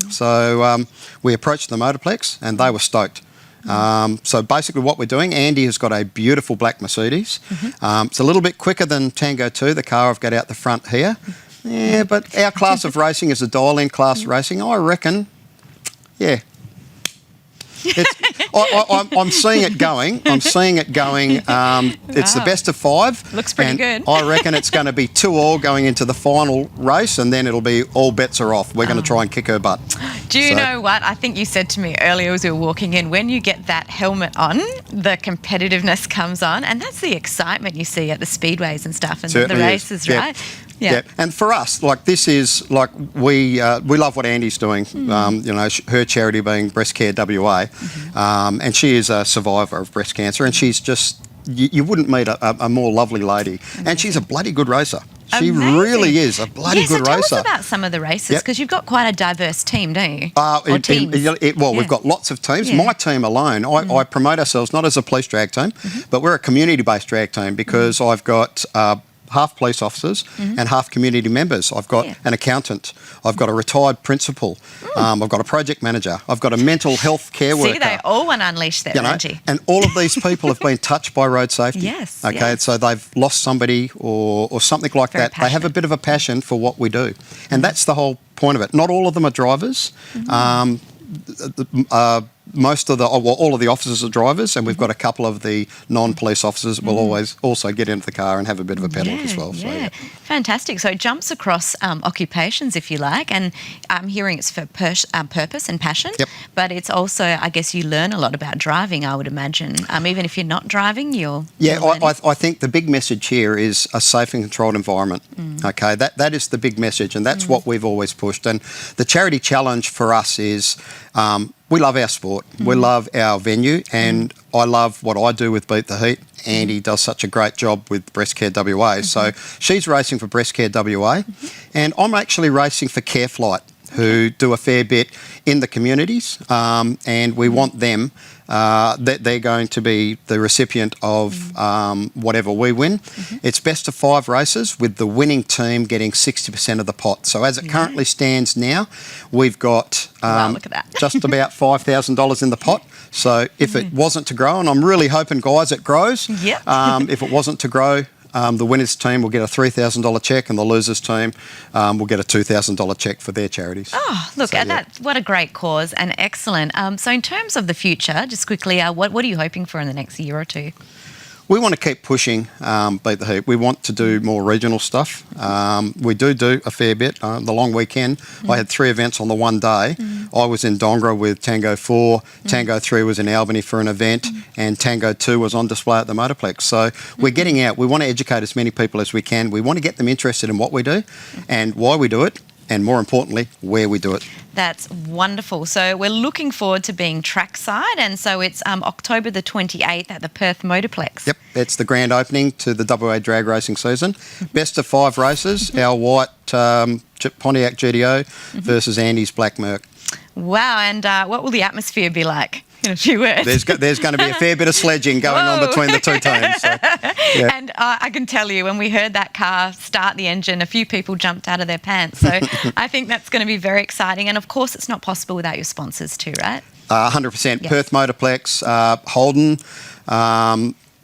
So we approached the Motorplex, and they were stoked. So basically what we're doing, Andy has got a beautiful black Mercedes. It's a little bit quicker than Tango 2, the car I've got out the front here. Yeah, but our class of racing is a dial-in class racing. I reckon, I'm seeing it going. It's the best of 5. Looks pretty good. I reckon it's going to be 2-2 going into the final race, and then it'll be all bets are off. We're going to try and kick her butt. Do you know what? I think you said to me earlier as we were walking in, when you get that helmet on, the competitiveness comes on, and that's the excitement you see at the speedways and stuff, and the races, right? Yeah, and for us, like, this is like we love what Andy's doing. Her charity being Breast Care WA, and she is a survivor of breast cancer, and she's just you wouldn't meet a more lovely lady. And she's a bloody good racer. She Amazing. really is a bloody good so tell racer. us about some of the races, Yep. because you've got quite a diverse team, don't you? Or teams. We've got lots of teams. Yeah. My team alone, I promote ourselves not as a police drag team, but we're a community-based drag team because I've got half police officers and half community members. I've got an accountant. I've got a retired principal. I've got a project manager. I've got a mental health care worker. See, they all want to unleash their energy. And all of these people have been touched by road safety. Yes, Okay, yes. so they've lost somebody or something like Very that. They have a passionate. bit of a passion for what we do. And that's the whole point of it. Not all of them are drivers. Most of all of the officers are drivers, and we've got a couple of the non-police officers that will always also get into the car and have a bit of a pedal as well. So, yeah. Fantastic. So it jumps across occupations, if you like, and I'm hearing it's for purpose and passion, Yep. but it's also, I guess, you learn a lot about driving, I would imagine. Even if you're not driving, you're learning. I think the big message here is a safe and controlled environment. Okay, that is the big message, and that's what we've always pushed. And the charity challenge for us is we love our sport, we love our venue, and I love what I do with Beat the Heat. Andy does such a great job with Breast Care WA. So she's racing for Breast Care WA, and I'm actually racing for CareFlight, who do a fair bit in the communities, and we want them, that they're going to be the recipient of whatever we win. It's best of 5 races with the winning team getting 60% of the pot. So as it currently stands now, we've got Wow, look at that. just about $5,000 in the pot. So if it wasn't to grow, and I'm really hoping, guys, it grows. Yep. If it wasn't to grow, the winners team will get a $3,000 cheque, and the losers team will get a $2,000 cheque for their charities. Oh, look, So, and what a great cause and excellent. So in terms of the future, just quickly, what are you hoping for in the next year or two? We want to keep pushing Beat the Heat. We want to do more regional stuff. We do a fair bit. The long weekend, I had 3 events on the one day. I was in Dongra with Tango 4, Tango 3 was in Albany for an event, and Tango 2 was on display at the Motorplex. So we're getting out. We want to educate as many people as we can. We want to get them interested in what we do and why we do it, and more importantly, where we do it. That's wonderful. So we're looking forward to being trackside, and so it's October the 28th at the Perth Motorplex. Yep, it's the grand opening to the WA drag racing season. Best of 5 races, our white Pontiac GTO versus Andy's Black Merc. Wow, and what will the atmosphere be like? In a few words. There's going to be a fair bit of sledging going on between the two teams. So, yeah. And I can tell you, when we heard that car start the engine, a few people jumped out of their pants. So I think that's going to be very exciting. And of course, it's not possible without your sponsors too, right? 100%. Yes. Perth Motorplex, Holden,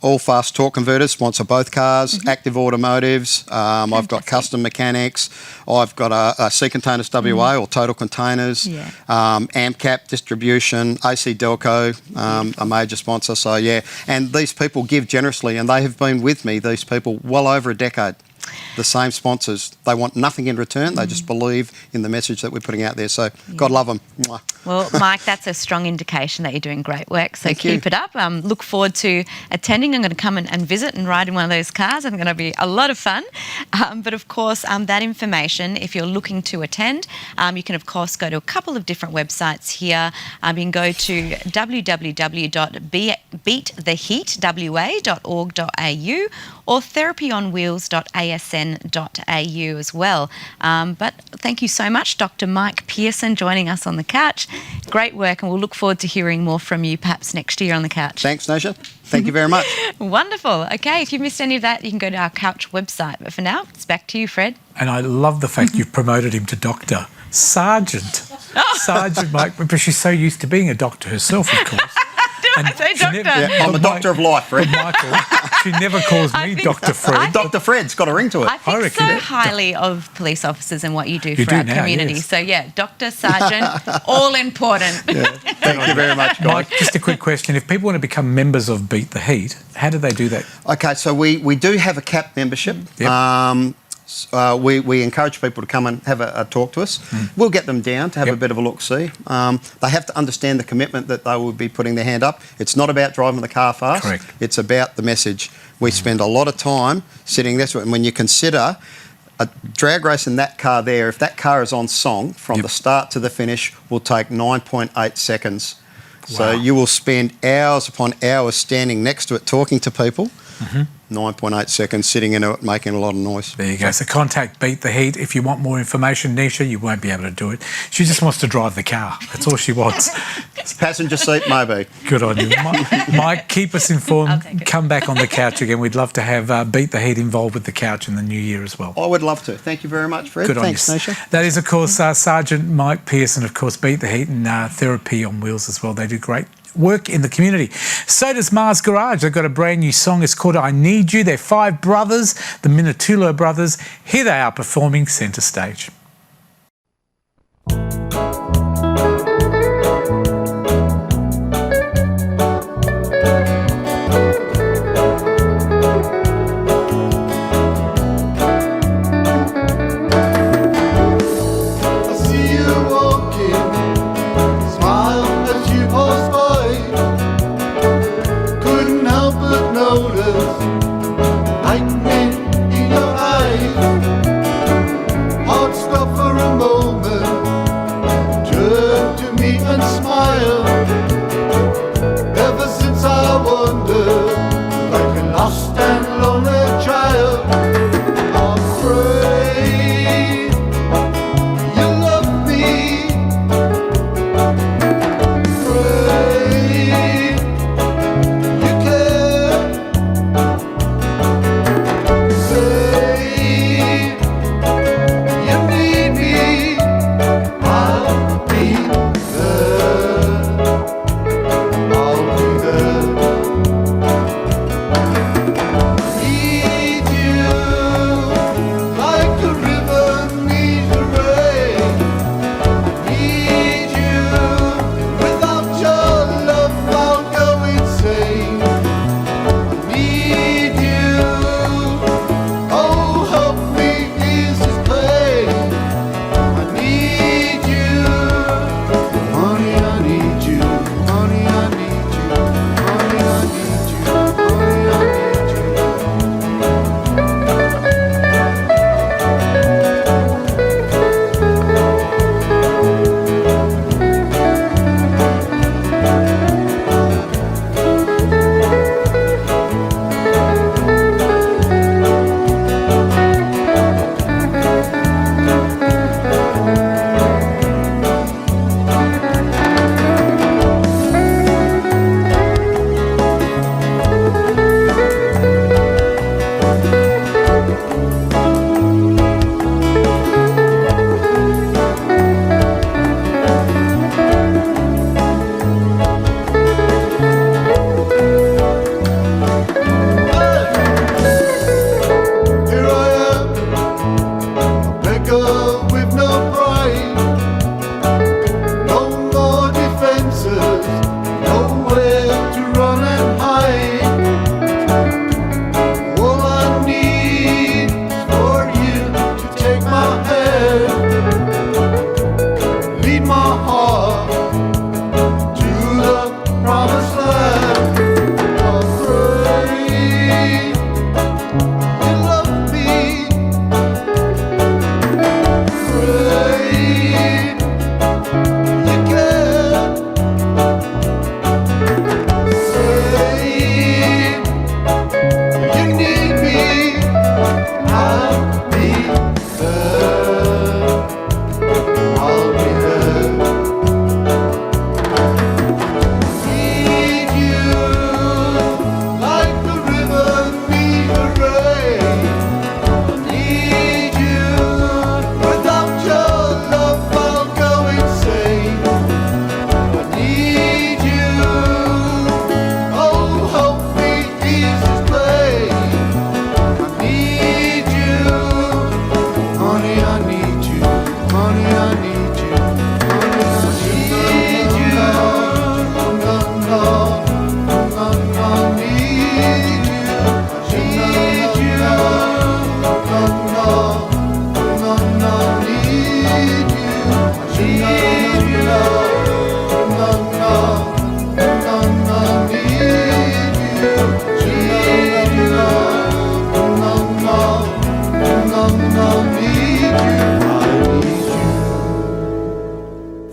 All Fast Torque Converters sponsor both cars, Active Automotives, I've got Custom Mechanics, I've got a Sea Containers WA or Total Containers, Yeah. AmCap Distribution, AC Delco, a major sponsor. So, yeah, and these people give generously, and they have been with me, these people, well over a decade. The same sponsors. They want nothing in return. They just believe in the message that we're putting out there. So, God love them. Mwah. Well, Mike, that's a strong indication that you're doing great work. So Thank you. keep it up. Look forward to attending. I'm going to come and visit and ride in one of those cars. I think it's going to be a lot of fun. But of course, that information, if you're looking to attend, you can of course go to a couple of different websites here. You can go to www.beattheheatwa.org.au or therapyonwheels.asn.au as well. But thank you so much, Dr. Mike Pearson, joining us on the couch. Great work, and we'll look forward to hearing more from you perhaps next year on the couch. Thanks, Nasha. Thank you very much. Wonderful. Okay, if you've missed any of that, you can go to our couch website. But for now, it's back to you, Fred. And I love the fact you've promoted him to doctor. Sergeant. Sergeant Mike, because she's so used to being a doctor herself, of course. I say she doctor? I'm a doctor of life, Fred. But Michael, she never calls I me think- Dr. Fred. I think- Dr. Fred's got a ring to it. I think reckon so that- highly of police officers and what you do You for do our now, community. yes. So, yeah, Doctor, Sergeant, all important. Thank you very much, guys. Mike, just a quick question. If people want to become members of Beat the Heat, how do they do that? Okay, so we do have a cap membership. Yep. We encourage people to come and have a talk to us. We'll get them down to have a bit of a look-see. They have to understand the commitment that they will be putting their hand up. It's not about driving the car fast. Correct. It's about the message. We spend a lot of time sitting there. And when you consider a drag race in that car there, if that car is on song from the start to the finish, will take 9.8 seconds. So you will spend hours upon hours standing next to it, talking to people. 9.8 seconds sitting in it, making a lot of noise. There you go. So contact Beat the Heat. If you want more information, Nisha, you won't be able to do it. She just wants to drive the car. That's all she wants. Passenger seat, maybe. Good on you. Mike, keep us informed. Come back on the couch again. We'd love to have Beat the Heat involved with the couch in the new year as well. I would love to. Thank you very much, Fred. Good on Thanks, you. Nisha. That is, of course, Sergeant Mike Pearson, of course, Beat the Heat and Therapy on Wheels as well. They do great work in the community. So does Mars Garage. They've got a brand new song. It's called I Need You. They're 5 brothers, the Minatulo brothers. Here they are performing centre stage.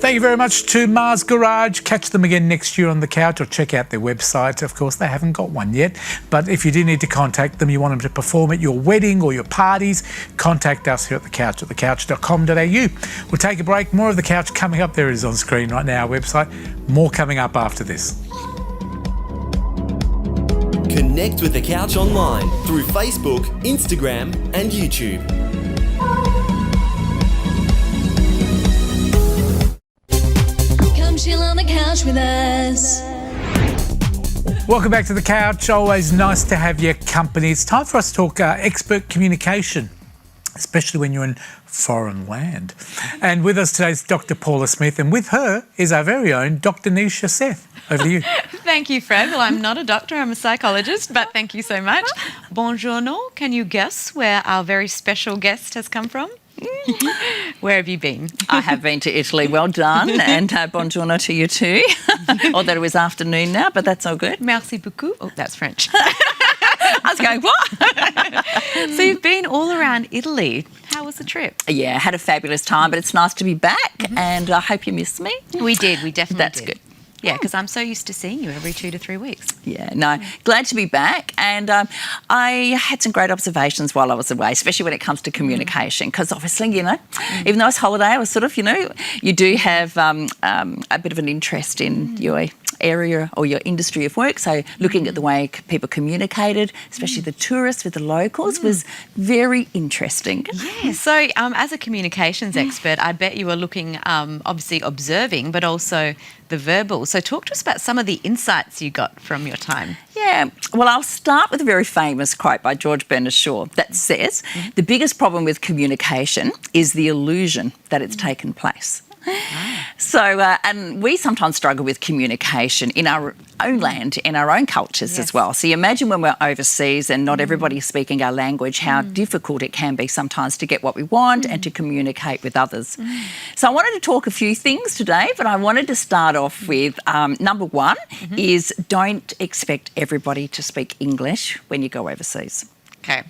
Thank you very much to Mars Garage. Catch them again next year on the couch, or check out their website. Of course, they haven't got one yet, but if you do need to contact them, you want them to perform at your wedding or your parties, contact us here at the couch at thecouch.com.au. We'll take a break. More of the couch coming up. There it is on screen right now, our website. More coming up after this. Connect with The Couch online through Facebook, Instagram and YouTube. Come chill on the couch with us. Welcome back to the couch. Always nice to have your company. It's time for us to talk expert communication, especially when you're in foreign land. And with us today is Dr. Paula Smith, and with her is our very own Dr. Nisha Seth. Over to you. Thank you, Fred. Well, I'm not a doctor, I'm a psychologist, but thank you so much. Buongiorno. Can you guess where our very special guest has come from? Where have you been? I have been to Italy. Well done. And buongiorno to you too. Although it was afternoon now, but that's all good. Merci beaucoup. Oh, that's French. I was going, what? So you've been all around Italy. How was the trip? Yeah, had a fabulous time, but it's nice to be back, and I hope you missed me. We did. We definitely That's did. good. Yeah, because I'm so used to seeing you every 2 to 3 weeks. Yeah, no, glad to be back. And I had some great observations while I was away, especially when it comes to communication, because obviously, you know, even though it's holiday, I was sort of, you know, you do have a bit of an interest in your area or your industry of work. So looking at the way people communicated, especially the tourists with the locals, was very interesting. Yeah, so as a communications expert, I bet you were looking, obviously observing, but also the verbal. So talk to us about some of the insights you got from your time. Yeah, well, I'll start with a very famous quote by George Bernard Shaw that says, the biggest problem with communication is the illusion that it's taken place. So, and we sometimes struggle with communication in our own land, in our own cultures as well. So you imagine when we're overseas and not everybody is speaking our language, how difficult it can be sometimes to get what we want and to communicate with others. So I wanted to talk a few things today, but I wanted to start off with number one is don't expect everybody to speak English when you go overseas. Okay.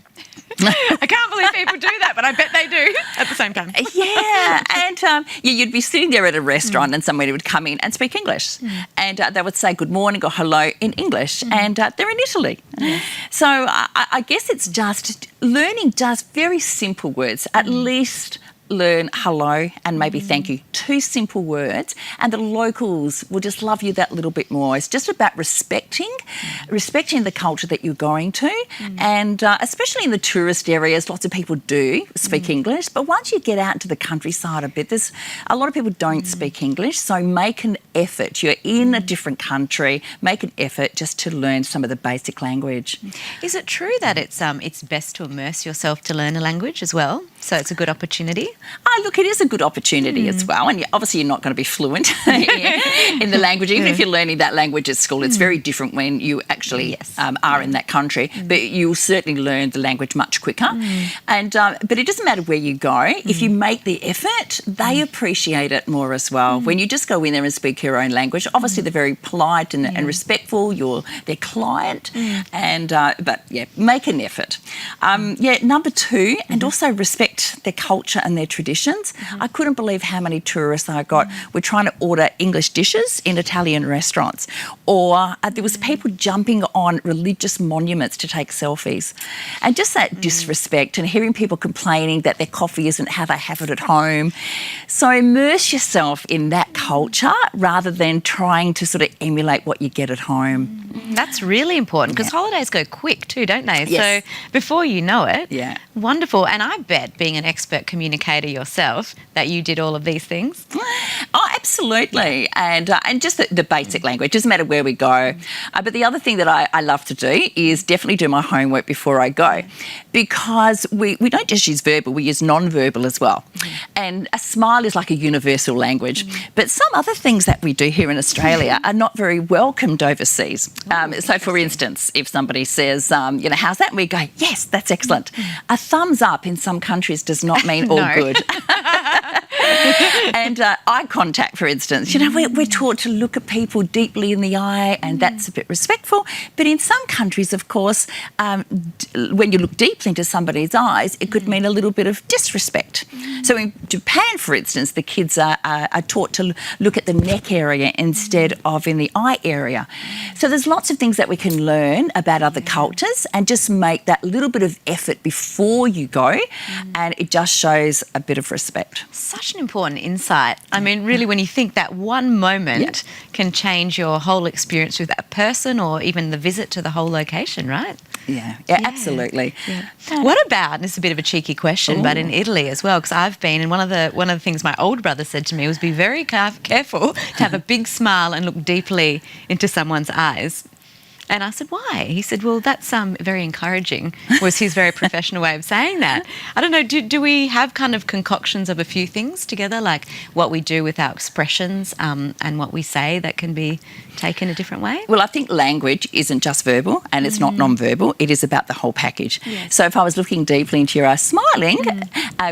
I can't believe people do that, but I bet they do at the same time. Yeah, and you'd be sitting there at a restaurant and somebody would come in and speak English, and they would say good morning or hello in English, and they're in Italy. So I guess it's just learning just very simple words, at least learn hello and maybe thank you. 2 simple words, and the locals will just love you that little bit more. It's just about respecting the culture that you're going to, and especially in the tourist areas, lots of people do speak English, but once you get out into the countryside a bit, there's a lot of people don't speak English, so make an effort. You're in a different country, make an effort just to learn some of the basic language. Is it true that it's best to immerse yourself to learn a language as well? So it's a good opportunity? Look, it is a good opportunity as well. And obviously you're not going to be fluent in the language. Even if you're learning that language at school, it's very different when you actually are in that country. But you'll certainly learn the language much quicker. And but it doesn't matter where you go. If you make the effort, they appreciate it more as well. When you just go in there and speak your own language, obviously they're very polite and respectful. You're their client. And but, yeah, make an effort. Number 2, and also respect their culture and their traditions. I couldn't believe how many tourists I got were trying to order English dishes in Italian restaurants, or there was people jumping on religious monuments to take selfies, and just that disrespect, and hearing people complaining that their coffee isn't how they have it at home. So immerse yourself in that culture rather than trying to sort of emulate what you get at home. That's really important, because holidays go quick too, don't they? Yes. So before you know it, wonderful. And I bet, being an expert communicator yourself, that you did all of these things. Oh, absolutely. And just the basic language, doesn't matter where we go. But the other thing that I love to do is definitely do my homework before I go, because we don't just use verbal, we use non-verbal as well. And a smile is like a universal language. But some other things that we do here in Australia are not very welcomed overseas. So, for instance, if somebody says, how's that? And we go, yes, that's excellent. A thumbs up in some countries does not mean all good. And eye contact, for instance. You know, we're taught to look at people deeply in the eye, and that's a bit respectful. But in some countries, of course, when you look deeply into somebody's eyes, it could mean a little bit of disrespect. So in Japan, for instance, the kids are taught to look at the neck area instead of in the eye area. So there's lots of things that we can learn about other cultures and just make that little bit of effort before you go, and it just shows a bit of respect. Such an important insight. I mean, really, when you think that one moment can change your whole experience with that person or even the visit to the whole location, right? Yeah, absolutely. Yeah. What about, and this is a bit of a cheeky question, but in Italy as well, because I've been, and one of the things my older brother said to me was be very careful to have a big smile and look deeply into someone's eyes. And I said, why? He said, well, that's very encouraging, was his very professional way of saying that. I don't know, do we have kind of concoctions of a few things together, like what we do with our expressions and what we say that can be taken a different way? Well, I think language isn't just verbal and it's not non-verbal. It is about the whole package. Yes. So if I was looking deeply into your eyes, smiling,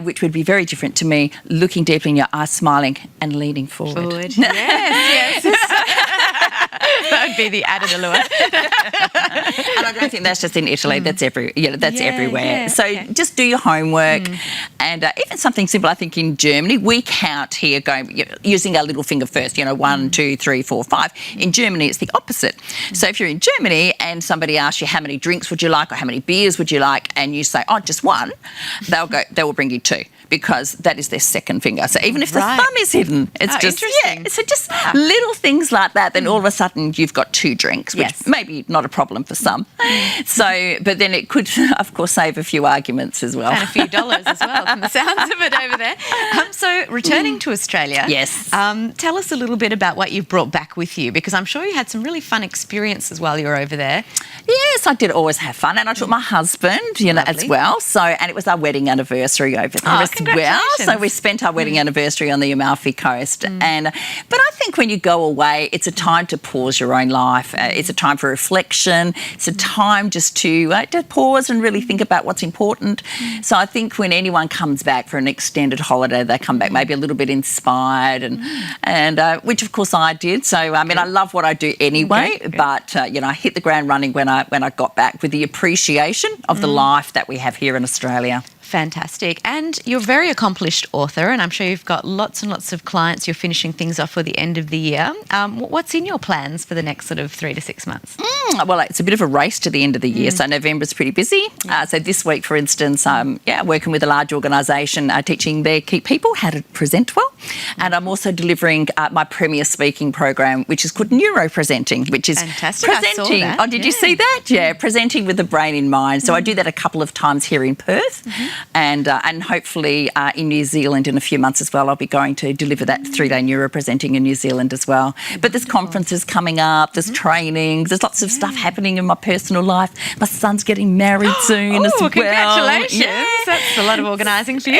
which would be very different to me, looking deeply in your eyes, smiling and leaning forward. Yes. That would be the added allure. And I don't think that's just in Italy. That's everywhere. So just do your homework, and even something simple. I think in Germany we count here, using our little finger first. 1, 2, 3, 4, 5. In Germany, it's the opposite. So if you're in Germany and somebody asks you how many drinks would you like or how many beers would you like, and you say, oh, just one, they will bring you 2. Because that is their second finger. So even if the thumb is hidden, it's just interesting. So just little things like that. Then all of a sudden you've got 2 drinks, which maybe not a problem for some. So, but then it could, of course, save a few arguments as well, and a few dollars as well, from the sounds of it over there. So returning to Australia, tell us a little bit about what you've brought back with you, because I'm sure you had some really fun experiences while you were over there. Yes, I did always have fun, and I took my husband, as well. So, and it was our wedding anniversary over there as well. So we spent our wedding anniversary on the Amalfi Coast. But I think when you go away, it's a time to pause your own life. It's a time for reflection. It's a time just to pause and really think about what's important. So I think when anyone comes back for an extended holiday, they come back maybe a little bit inspired, and which of course I did. So I mean, I love what I do anyway. But I hit the ground running when I got back with the appreciation of the life that we have here in Australia. Fantastic. And you're a very accomplished author, and I'm sure you've got lots and lots of clients. You're finishing things off for the end of the year. What's in your plans for the next sort of 3 to 6 months? Well, it's a bit of a race to the end of the year. So November's pretty busy. So this week, for instance, I'm working with a large organisation teaching their key people how to present well. And I'm also delivering my premier speaking program, which is called Neuropresenting, which is fantastic. presenting. I saw that. Oh, did you see that? Yeah, presenting with the brain in mind. So I do that a couple of times here in Perth. And hopefully in New Zealand in a few months as well. I'll be going to deliver that 3-day neuropresenting in New Zealand as well. But there's conferences coming up, there's trainings, there's lots of stuff happening in my personal life. My son's getting married soon as well. Congratulations. Yes. That's a lot of organising for you.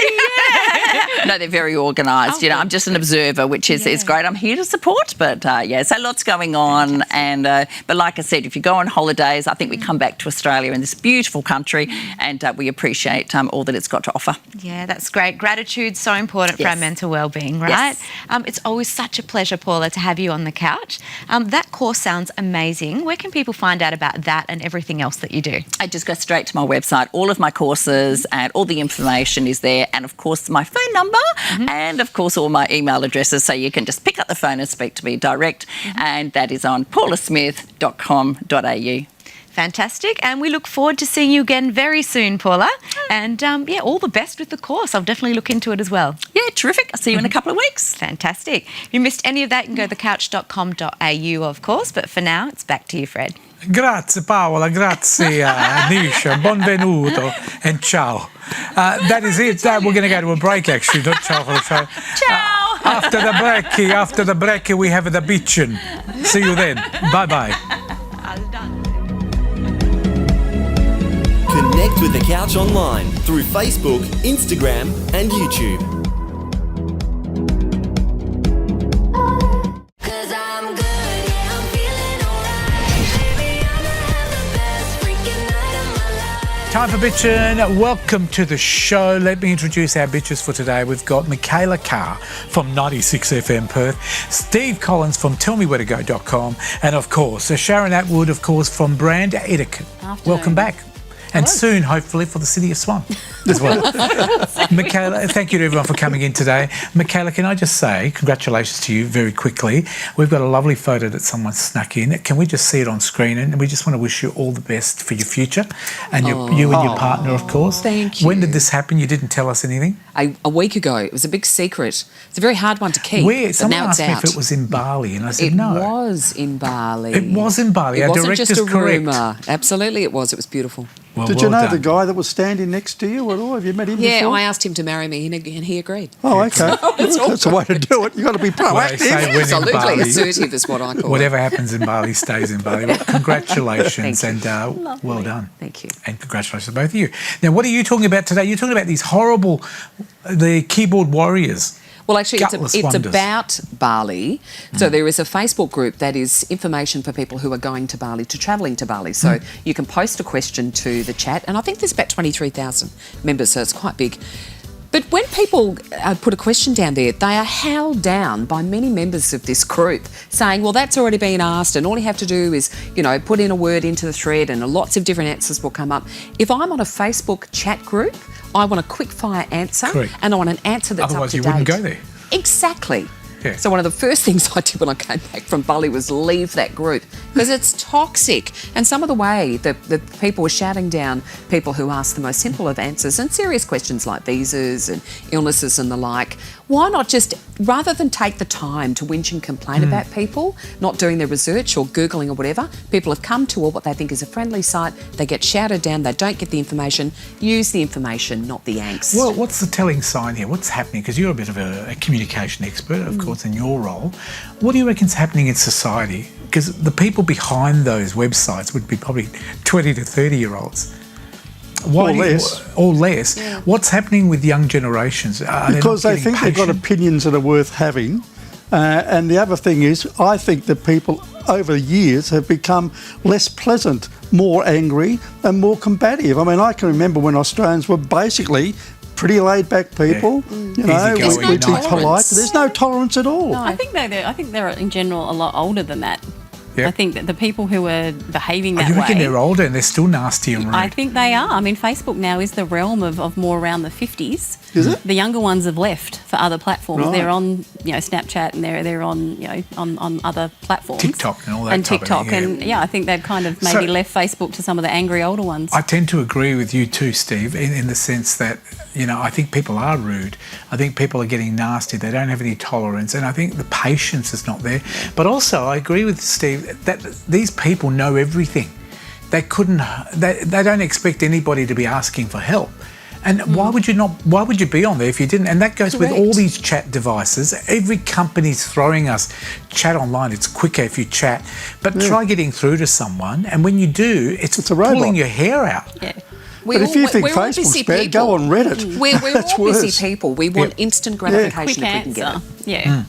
No, they're very organised. I'm just an observer, which is great. I'm here to support, but so lots going on. Fantastic. And but like I said, if you go on holidays, I think we come back to Australia in this beautiful country, and we appreciate all that it's got to offer. Yeah, that's great. Gratitude's so important for our mental well-being, right? Yes. It's always such a pleasure, Paula, to have you on the couch. That course sounds amazing. Where can people find out about that and everything else that you do? I just go straight to my website. All of my courses and all the information is there, and of course my phone number, and of course all my email addresses, so you can just pick up the phone and speak to me direct, and that is on paulasmith.com.au. Fantastic. And we look forward to seeing you again very soon, Paula. And all the best with the course. I'll definitely look into it as well. Yeah, terrific. I'll see you in a couple of weeks. Fantastic. If you missed any of that, you can go to thecouch.com.au, of course. But for now, it's back to you, Fred. Grazie Paola, grazie Nisha, benvenuto and ciao. That is it. We're going to go to a break actually, not ciao for the show. Ciao! After the break we have the bitchin'. See you then. Bye-bye. Connect with The Couch online through Facebook, Instagram and YouTube. Time for bitchin'. Welcome to the show. Let me introduce our bitches for today. We've got Michaela Carr from 96 FM Perth, Steve Collins from tellmewheretogo.com, and of course, Sharon Atwood, of course, from Brand Etiquette. Welcome back. And soon, hopefully, for the City of Swan as well. Michaela, thank you to everyone for coming in today. Michaela, can I just say congratulations to you very quickly. We've got a lovely photo that someone snuck in. Can we just see it on screen? And we just want to wish you all the best for your future and you and your partner, of course. Thank you. When did this happen? You didn't tell us anything? A week ago. It was a big secret. It's a very hard one to keep. Where? Someone now asked it's me out. if it was in Bali, and I said It no. was in Bali. It was in Bali. It Our wasn't director's just a correct. rumour. Absolutely, it was. It was beautiful. Well, Did well you know done. the guy that was standing next to you at all? Have you met him Yeah, before? I asked him to marry me and he agreed. Oh, okay. That's the way to do it. You've got to be Well, they proactive. say when in Absolutely Bali, assertive is what I call whatever happens in Bali stays in Bali. Well, congratulations Thank and well done. Thank you. And congratulations to both of you. Now, what are you talking about today? You're talking about these horrible, the keyboard warriors. Well, actually, Gutless it's wonders. about Bali. So there is a Facebook group that is information for people who are going to Bali, to travelling to Bali. So you can post a question to the chat, and I think there's about 23,000 members, so it's quite big. But when people put a question down there, they are held down by many members of this group saying, well, that's already been asked and all you have to do is, put in a word into the thread and lots of different answers will come up. If I'm on a Facebook chat group, I want a quick fire answer. Correct. And I want an answer that's Otherwise, up to you date. wouldn't go there. Exactly. Yeah. So one of the first things I did when I came back from Bali was leave that group because it's toxic. And some of the way the people were shouting down people who asked the most simple of answers and serious questions like visas and illnesses and the like. Why not just, rather than take the time to whinge and complain about people not doing their research or Googling or whatever, people have come to what they think is a friendly site, they get shouted down, they don't get the information, use the information, not the angst. Well, what's the telling sign here? What's happening? Because you're a bit of a communication expert, of course, in your role. What do you reckon's happening in society? Because the people behind those websites would be probably 20 to 30-year-olds. Why or less. Yeah. What's happening with young generations? Because they think they've got opinions that are worth having. And the other thing is, I think that people over the years have become less pleasant, more angry and more combative. I mean, I can remember when Australians were basically pretty laid-back people. You know, Easygoing, we'd be nice. polite. There's no tolerance at all. I think they're in general a lot older than that. Yeah. I think that the people who are behaving Oh, that you reckon way, they're older and they're still nasty and rude? I think they are. I mean, Facebook now is the realm of more around the 50s. Is it? The younger ones have left for other platforms. Right. They're on, Snapchat and they're on, on other platforms. TikTok and all that And type of TikTok. thing, yeah. And I think they've kind of maybe left Facebook to some of the angry older ones. I tend to agree with you too, Steve, in the sense that, I think people are rude. I think people are getting nasty. They don't have any tolerance. And I think the patience is not there. But also, I agree with Steve that these people know everything. They don't expect anybody to be asking for help. And why would you be on there if you didn't? And that goes with all these chat devices. Every company's throwing us chat online. It's quicker if you chat. But try getting through to someone. And when you do, it's a robot. pulling your hair out. Yeah. But if you think Facebook's bad, go on Reddit. We're That's all worse. busy people. We want instant gratification Quick if we can get answer. it. Yeah.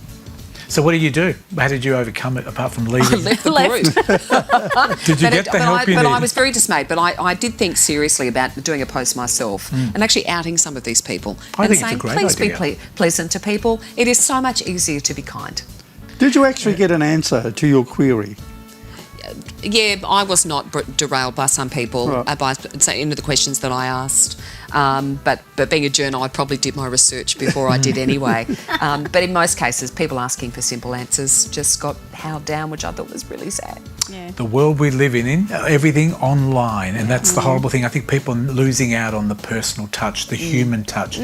So what did you do? How did you overcome it apart from leaving? I left the group. Did you get the help you But I needed? was very dismayed. But I did think seriously about doing a post myself and actually outing some of these people I and think it's a saying, great please idea. be pleasant to people. It is so much easier to be kind. Did you actually get an answer to your query? Yeah, I was not derailed by some people Right. by into the questions that I asked. But being a journo, I probably did my research before I did anyway. But in most cases, people asking for simple answers just got howled down, which I thought was really sad. Yeah. The world we live in, everything online, and that's the horrible thing. I think people are losing out on the personal touch, the human touch.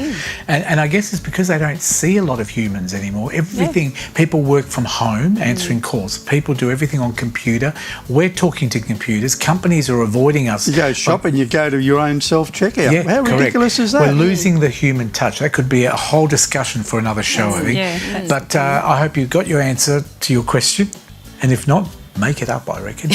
And I guess it's because they don't see a lot of humans anymore. Everything, people work from home answering calls. People do everything on computer. We're talking to computers. Companies are avoiding us. You go shopping, you go to your own self-checkout. Yeah, How correct. ridiculous is that? We're losing the human touch. That could be a whole discussion for another show, I think. Yeah, But I hope you got your answer to your question. And if not, make it up, I reckon.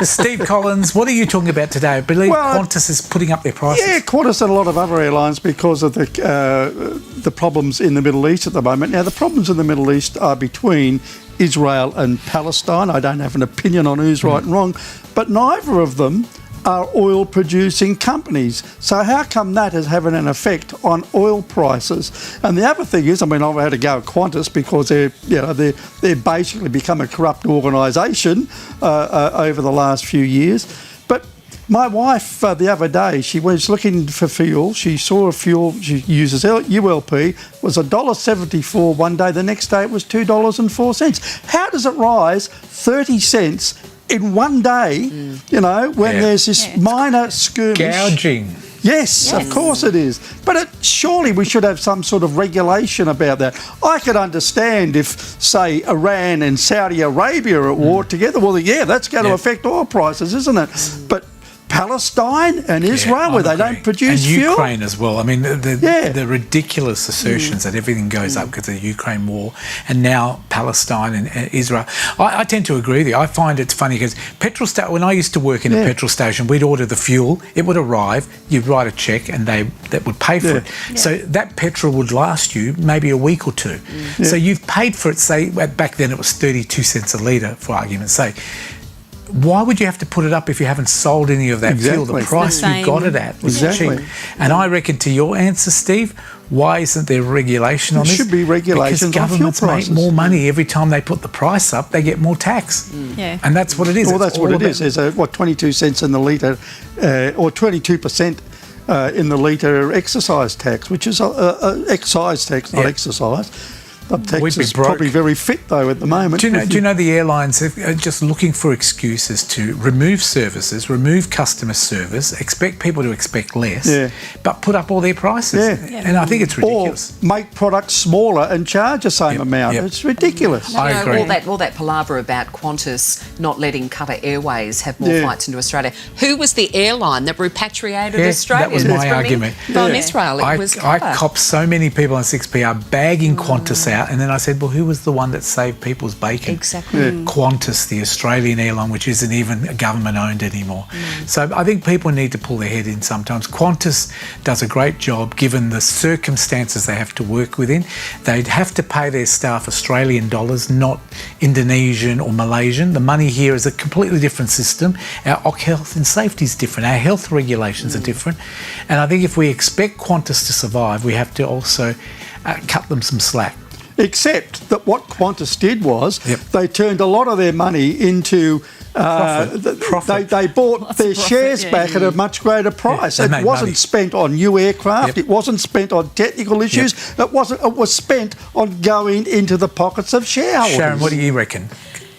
Steve Collins, what are you talking about today? I believe Qantas is putting up their prices. Yeah, Qantas and a lot of other airlines because of the problems in the Middle East at the moment. Now, the problems in the Middle East are between Israel and Palestine. I don't have an opinion on who's right and wrong, but neither of them are oil producing companies. So how come that is having an effect on oil prices? And the other thing is, I mean, I've had to go at Qantas because they're basically become a corrupt organisation over the last few years. But my wife the other day, she was looking for fuel. She saw a fuel, she uses ULP, was $1.74 one day. The next day it was $2.04. How does it rise 30 cents in one day, when there's this minor skirmish? Gouging. Yes, of course it is. But surely we should have some sort of regulation about that. I could understand if, say, Iran and Saudi Arabia are at war together. Well, that's going to affect oil prices, isn't it? But Palestine and Israel, where they don't produce and fuel. Ukraine as well. I mean, the ridiculous assertions that everything goes up because of the Ukraine war, and now Palestine and Israel. I tend to agree with you. I find it's funny because when I used to work in a petrol station, we'd order the fuel, it would arrive, you'd write a check, and that would pay for it. So that petrol would last you maybe a week or two. So you've paid for it, say, back then it was 32 cents a litre, for argument's sake. Why would you have to put it up if you haven't sold any of that fuel? The price you got it at was cheap. And I reckon, to your answer, Steve, why isn't there regulation on this? There should be regulations on fuel prices. Because governments make more money every time they put the price up, they get more tax. And that's what it is. Well, that's what it is. There's 22 cents in the litre, or 22% in the litre exercise tax, which is excise tax, not exercise. Texas is probably very fit though at the moment. Do you know the airlines are just looking for excuses to remove services, remove customer service, expect people to expect less, but put up all their prices. And I think it's ridiculous. Or make products smaller and charge the same amount. It's ridiculous. I agree. All that palaver about Qantas not letting Qatar Airways have more flights into Australia. Who was the airline that repatriated Australians? That was my argument. From Israel, it was Qatar. I copped so many people on 6PR bagging Qantas out. And then I said, well, who was the one that saved people's bacon? Exactly. Qantas, the Australian airline, which isn't even government-owned anymore. So I think people need to pull their head in sometimes. Qantas does a great job given the circumstances they have to work within. They'd have to pay their staff Australian dollars, not Indonesian or Malaysian. The money here is a completely different system. Our health and safety is different. Our health regulations are different. And I think if we expect Qantas to survive, we have to also cut them some slack. Except that what Qantas did was they turned a lot of their money into profit. They bought their shares back at a much greater price. It wasn't spent on new aircraft. It wasn't spent on technical issues. It was spent on going into the pockets of shareholders. Sharon, what do you reckon?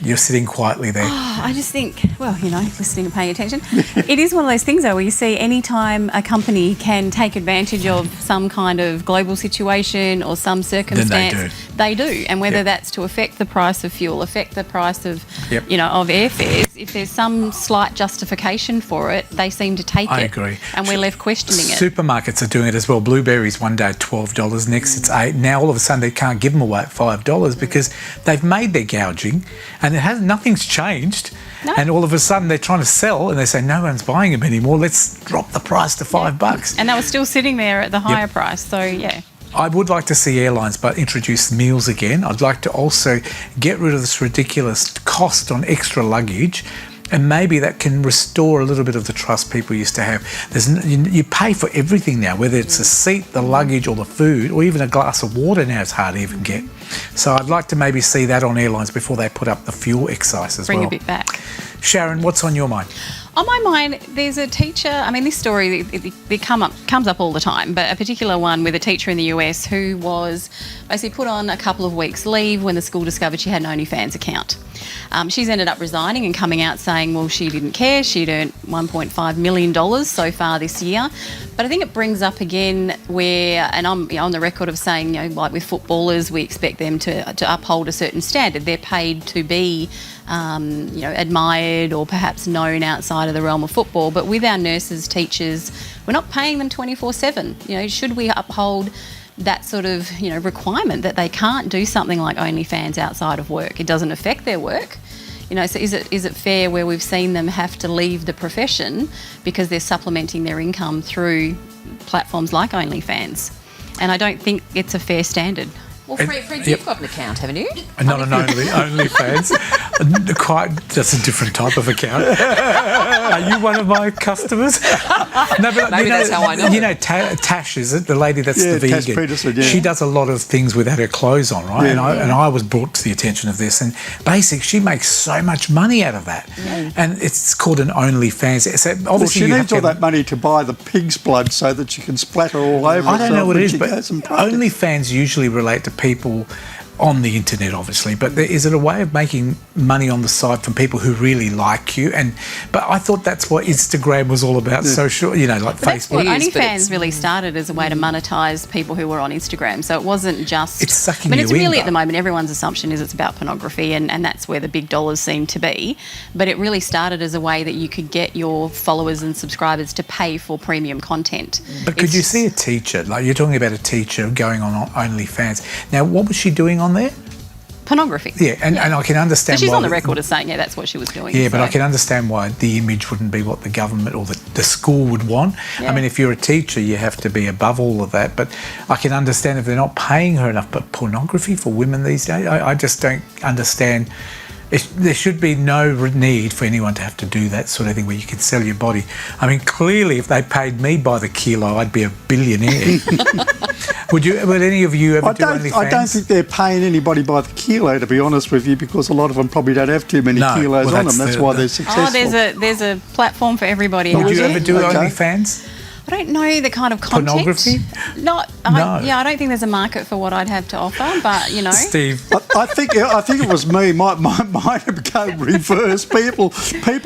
You're sitting quietly there. I just think, listening and paying attention. It is one of those things, though, where you see any time a company can take advantage of some kind of global situation or some circumstance, they do. And whether that's to affect the price of fuel, affect the price of, of airfares, if there's some slight justification for it, they seem to take it. I agree. And we're left questioning it. Supermarkets are doing it as well. Blueberries one day at $12, next it's $8. Now all of a sudden they can't give them away at $5 because they've made their gouging and nothing's changed. No. And all of a sudden they're trying to sell and they say no one's buying them anymore. Let's drop the price to $5. And they were still sitting there at the higher price. So I would like to see airlines but introduce meals again. I'd like to also get rid of this ridiculous cost on extra luggage, and maybe that can restore a little bit of the trust people used to have. You pay for everything now, whether it's a seat, the luggage or the food, or even a glass of water now it's hard to even get. So I'd like to maybe see that on airlines before they put up the fuel excise as well. Bring a bit back. Sharon, what's on your mind? On my mind, there's a teacher, this story, it comes up all the time, but a particular one with a teacher in the US who was basically put on a couple of weeks' leave when the school discovered she had an OnlyFans account. She's ended up resigning and coming out saying, well, she didn't care. She'd earned $1.5 million so far this year. But I think it brings up again where, and I'm on the record of saying, like with footballers, we expect them to uphold a certain standard. They're paid to be admired or perhaps known outside of the realm of football. But with our nurses, teachers, we're not paying them 24/7. Should we uphold that sort of requirement that they can't do something like OnlyFans outside of work? It doesn't affect their work. So is it fair where we've seen them have to leave the profession because they're supplementing their income through platforms like OnlyFans? And I don't think it's a fair standard. Well, And- Fred, yep. you've got an account, haven't you? Not an OnlyFans. Quite just a different type of account. Are you one of my customers? No, but Maybe that's how I know. You know, Tash, is it? The lady that's Yeah, the Tash vegan. Peterson, yeah. She does a lot of things without her clothes on, right? Yeah. And I was brought to the attention of this. And basically, she makes so much money out of that. And it's called an OnlyFans. So obviously, Well, she you have needs to all have- that money to buy the pig's blood so that she can splatter all over I don't know herself what when it is, she but goes and parties. OnlyFans usually relate to people on the internet, obviously. But is it a way of making money on the side from people who really like you? But I thought that's what Instagram was all about. Social, you know, like That's Facebook. what It is, but OnlyFans it's- really started as a way to monetize people who were on Instagram. So it wasn't just. It's sucking I mean, it's you in, really at though. the moment everyone's assumption is it's about pornography, and that's where the big dollars seem to be. But it really started as a way that you could get your followers and subscribers to pay for premium content. But could you see a teacher, like you're talking about a teacher going on OnlyFans? Now, what was she doing on there? Pornography. Yeah, and I can So understand she's why on the record as saying, yeah, that's what she was doing. Yeah, but so. I can understand why the image wouldn't be what the government or the school would want. Yeah. I mean, if you're a teacher, you have to be above all of that. But I can understand if they're not paying her enough. But pornography for women these days, I just don't understand. There should be no need for anyone to have to do that sort of thing where you can sell your body. I mean, clearly, if they paid me by the kilo, I'd be a billionaire. Would any of you ever do OnlyFans? I don't think they're paying anybody by the kilo, to be honest with you, because a lot of them probably don't have too many No, kilos well, on that's them. That's why they're successful. Oh, there's a platform for everybody. Would out you there. ever do Okay. OnlyFans? I don't know the kind of content. Pornography? No. No. Yeah, I don't think there's a market for what I'd have to offer, but you know. Steve? I think it was me. Mine have become reverse. People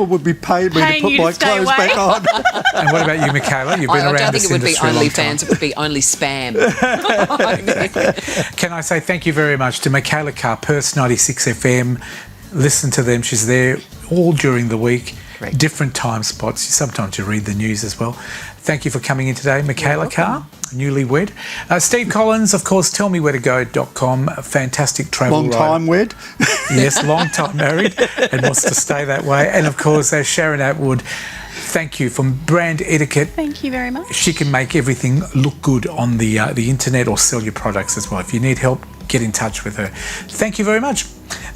would be paying me Paying to put you to my stay clothes away. back on. And what about you, Michaela? You've been I around don't think this it would be industry a long time. OnlyFans, it would be only spam. Can I say thank you very much to Michaela Carr, Perth 96 FM. Listen to them. She's there all during the week, different time spots. Sometimes you read the news as well. Thank you for coming in today, Michaela Carr, newlywed. Steve Collins, of course, tellmewhereto.com. Fantastic travel Long writer. time wed. Yes, long time married and wants to stay that way. And of course, Sharon Atwood, thank you from Brand Etiquette. Thank you very much. She can make everything look good on the internet or sell your products as well. If you need help, get in touch with her. Thank you very much.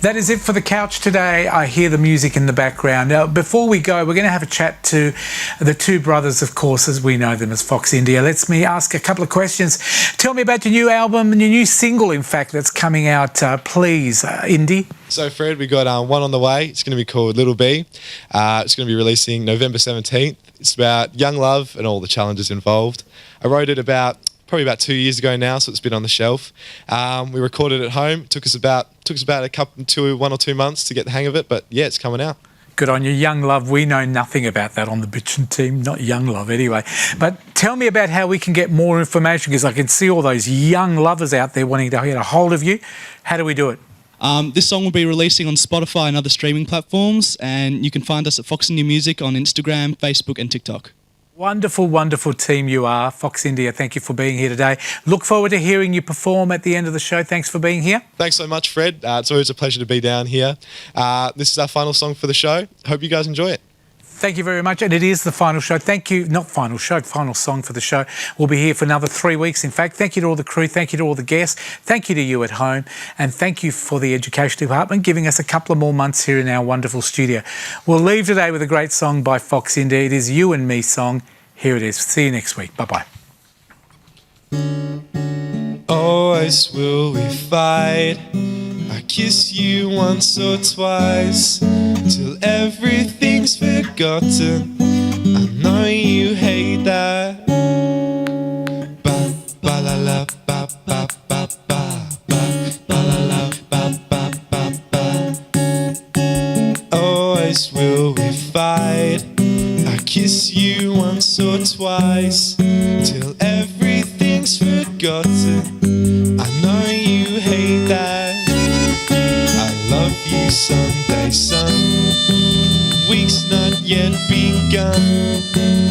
That is it for the couch today. I hear the music in the background. Now, before we go, we're going to have a chat to the two brothers, of course, as we know them as Fox India. Let me ask a couple of questions. Tell me about your new album and your new single, in fact, that's coming out, please, Indy. So, Fred, we got one on the way. It's going to be called Little B. It's going to be releasing November 17th. It's about young love and all the challenges involved. I wrote it probably about 2 years ago now, so it's been on the shelf. We recorded it at home. It took us about 1 or 2 months to get the hang of it, but yeah, it's coming out. Good on you. Young Love, we know nothing about that on the Bitchin' team, not Young Love anyway. But tell me about how we can get more information, because I can see all those young lovers out there wanting to get a hold of you. How do we do it? This song will be releasing on Spotify and other streaming platforms, and you can find us at Fox India Music on Instagram, Facebook and TikTok. Wonderful, wonderful team you are. Fox India, thank you for being here today. Look forward to hearing you perform at the end of the show. Thanks for being here. Thanks so much, Fred. It's always a pleasure to be down here. This is our final song for the show. Hope you guys enjoy it. Thank you very much. And it is the final show. Thank you. Not final show, final song for the show. We'll be here for another 3 weeks. In fact, thank you to all the crew. Thank you to all the guests. Thank you to you at home. And thank you for the Education Department giving us a couple of more months here in our wonderful studio. We'll leave today with a great song by Fox India. It is You and Me song. Here it is. See you next week. Bye-bye. Always will we fight. I kiss you once or twice till everything's forgotten. I know you hate that. Ba ba la la ba ba ba ba ba ba la la ba ba ba ba. Always will we fight. I kiss you once or twice till everything's forgotten. I know you hate that. I love you Sunday, sun. Week's not yet begun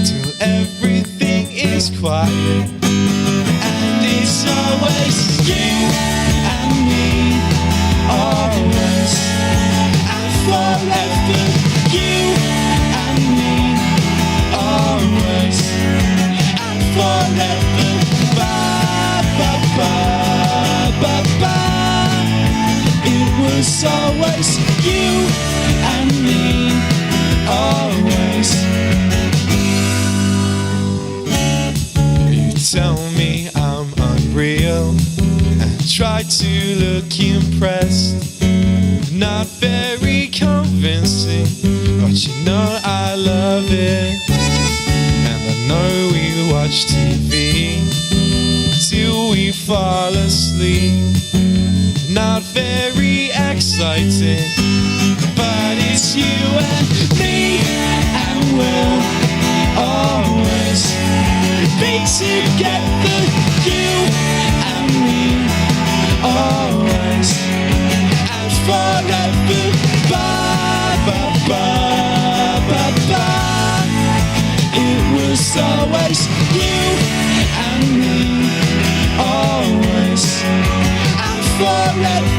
till everything is quiet. And it's always you and me, always and forever. You and me, always and forever. Ba ba ba ba ba. very convincing, but you know I love it. And I know we watch TV till we fall asleep. Not very exciting, but it's you and me, and we'll always be together. You and me, always and forever. Ba ba ba ba ba. It was always you and me, always and forever.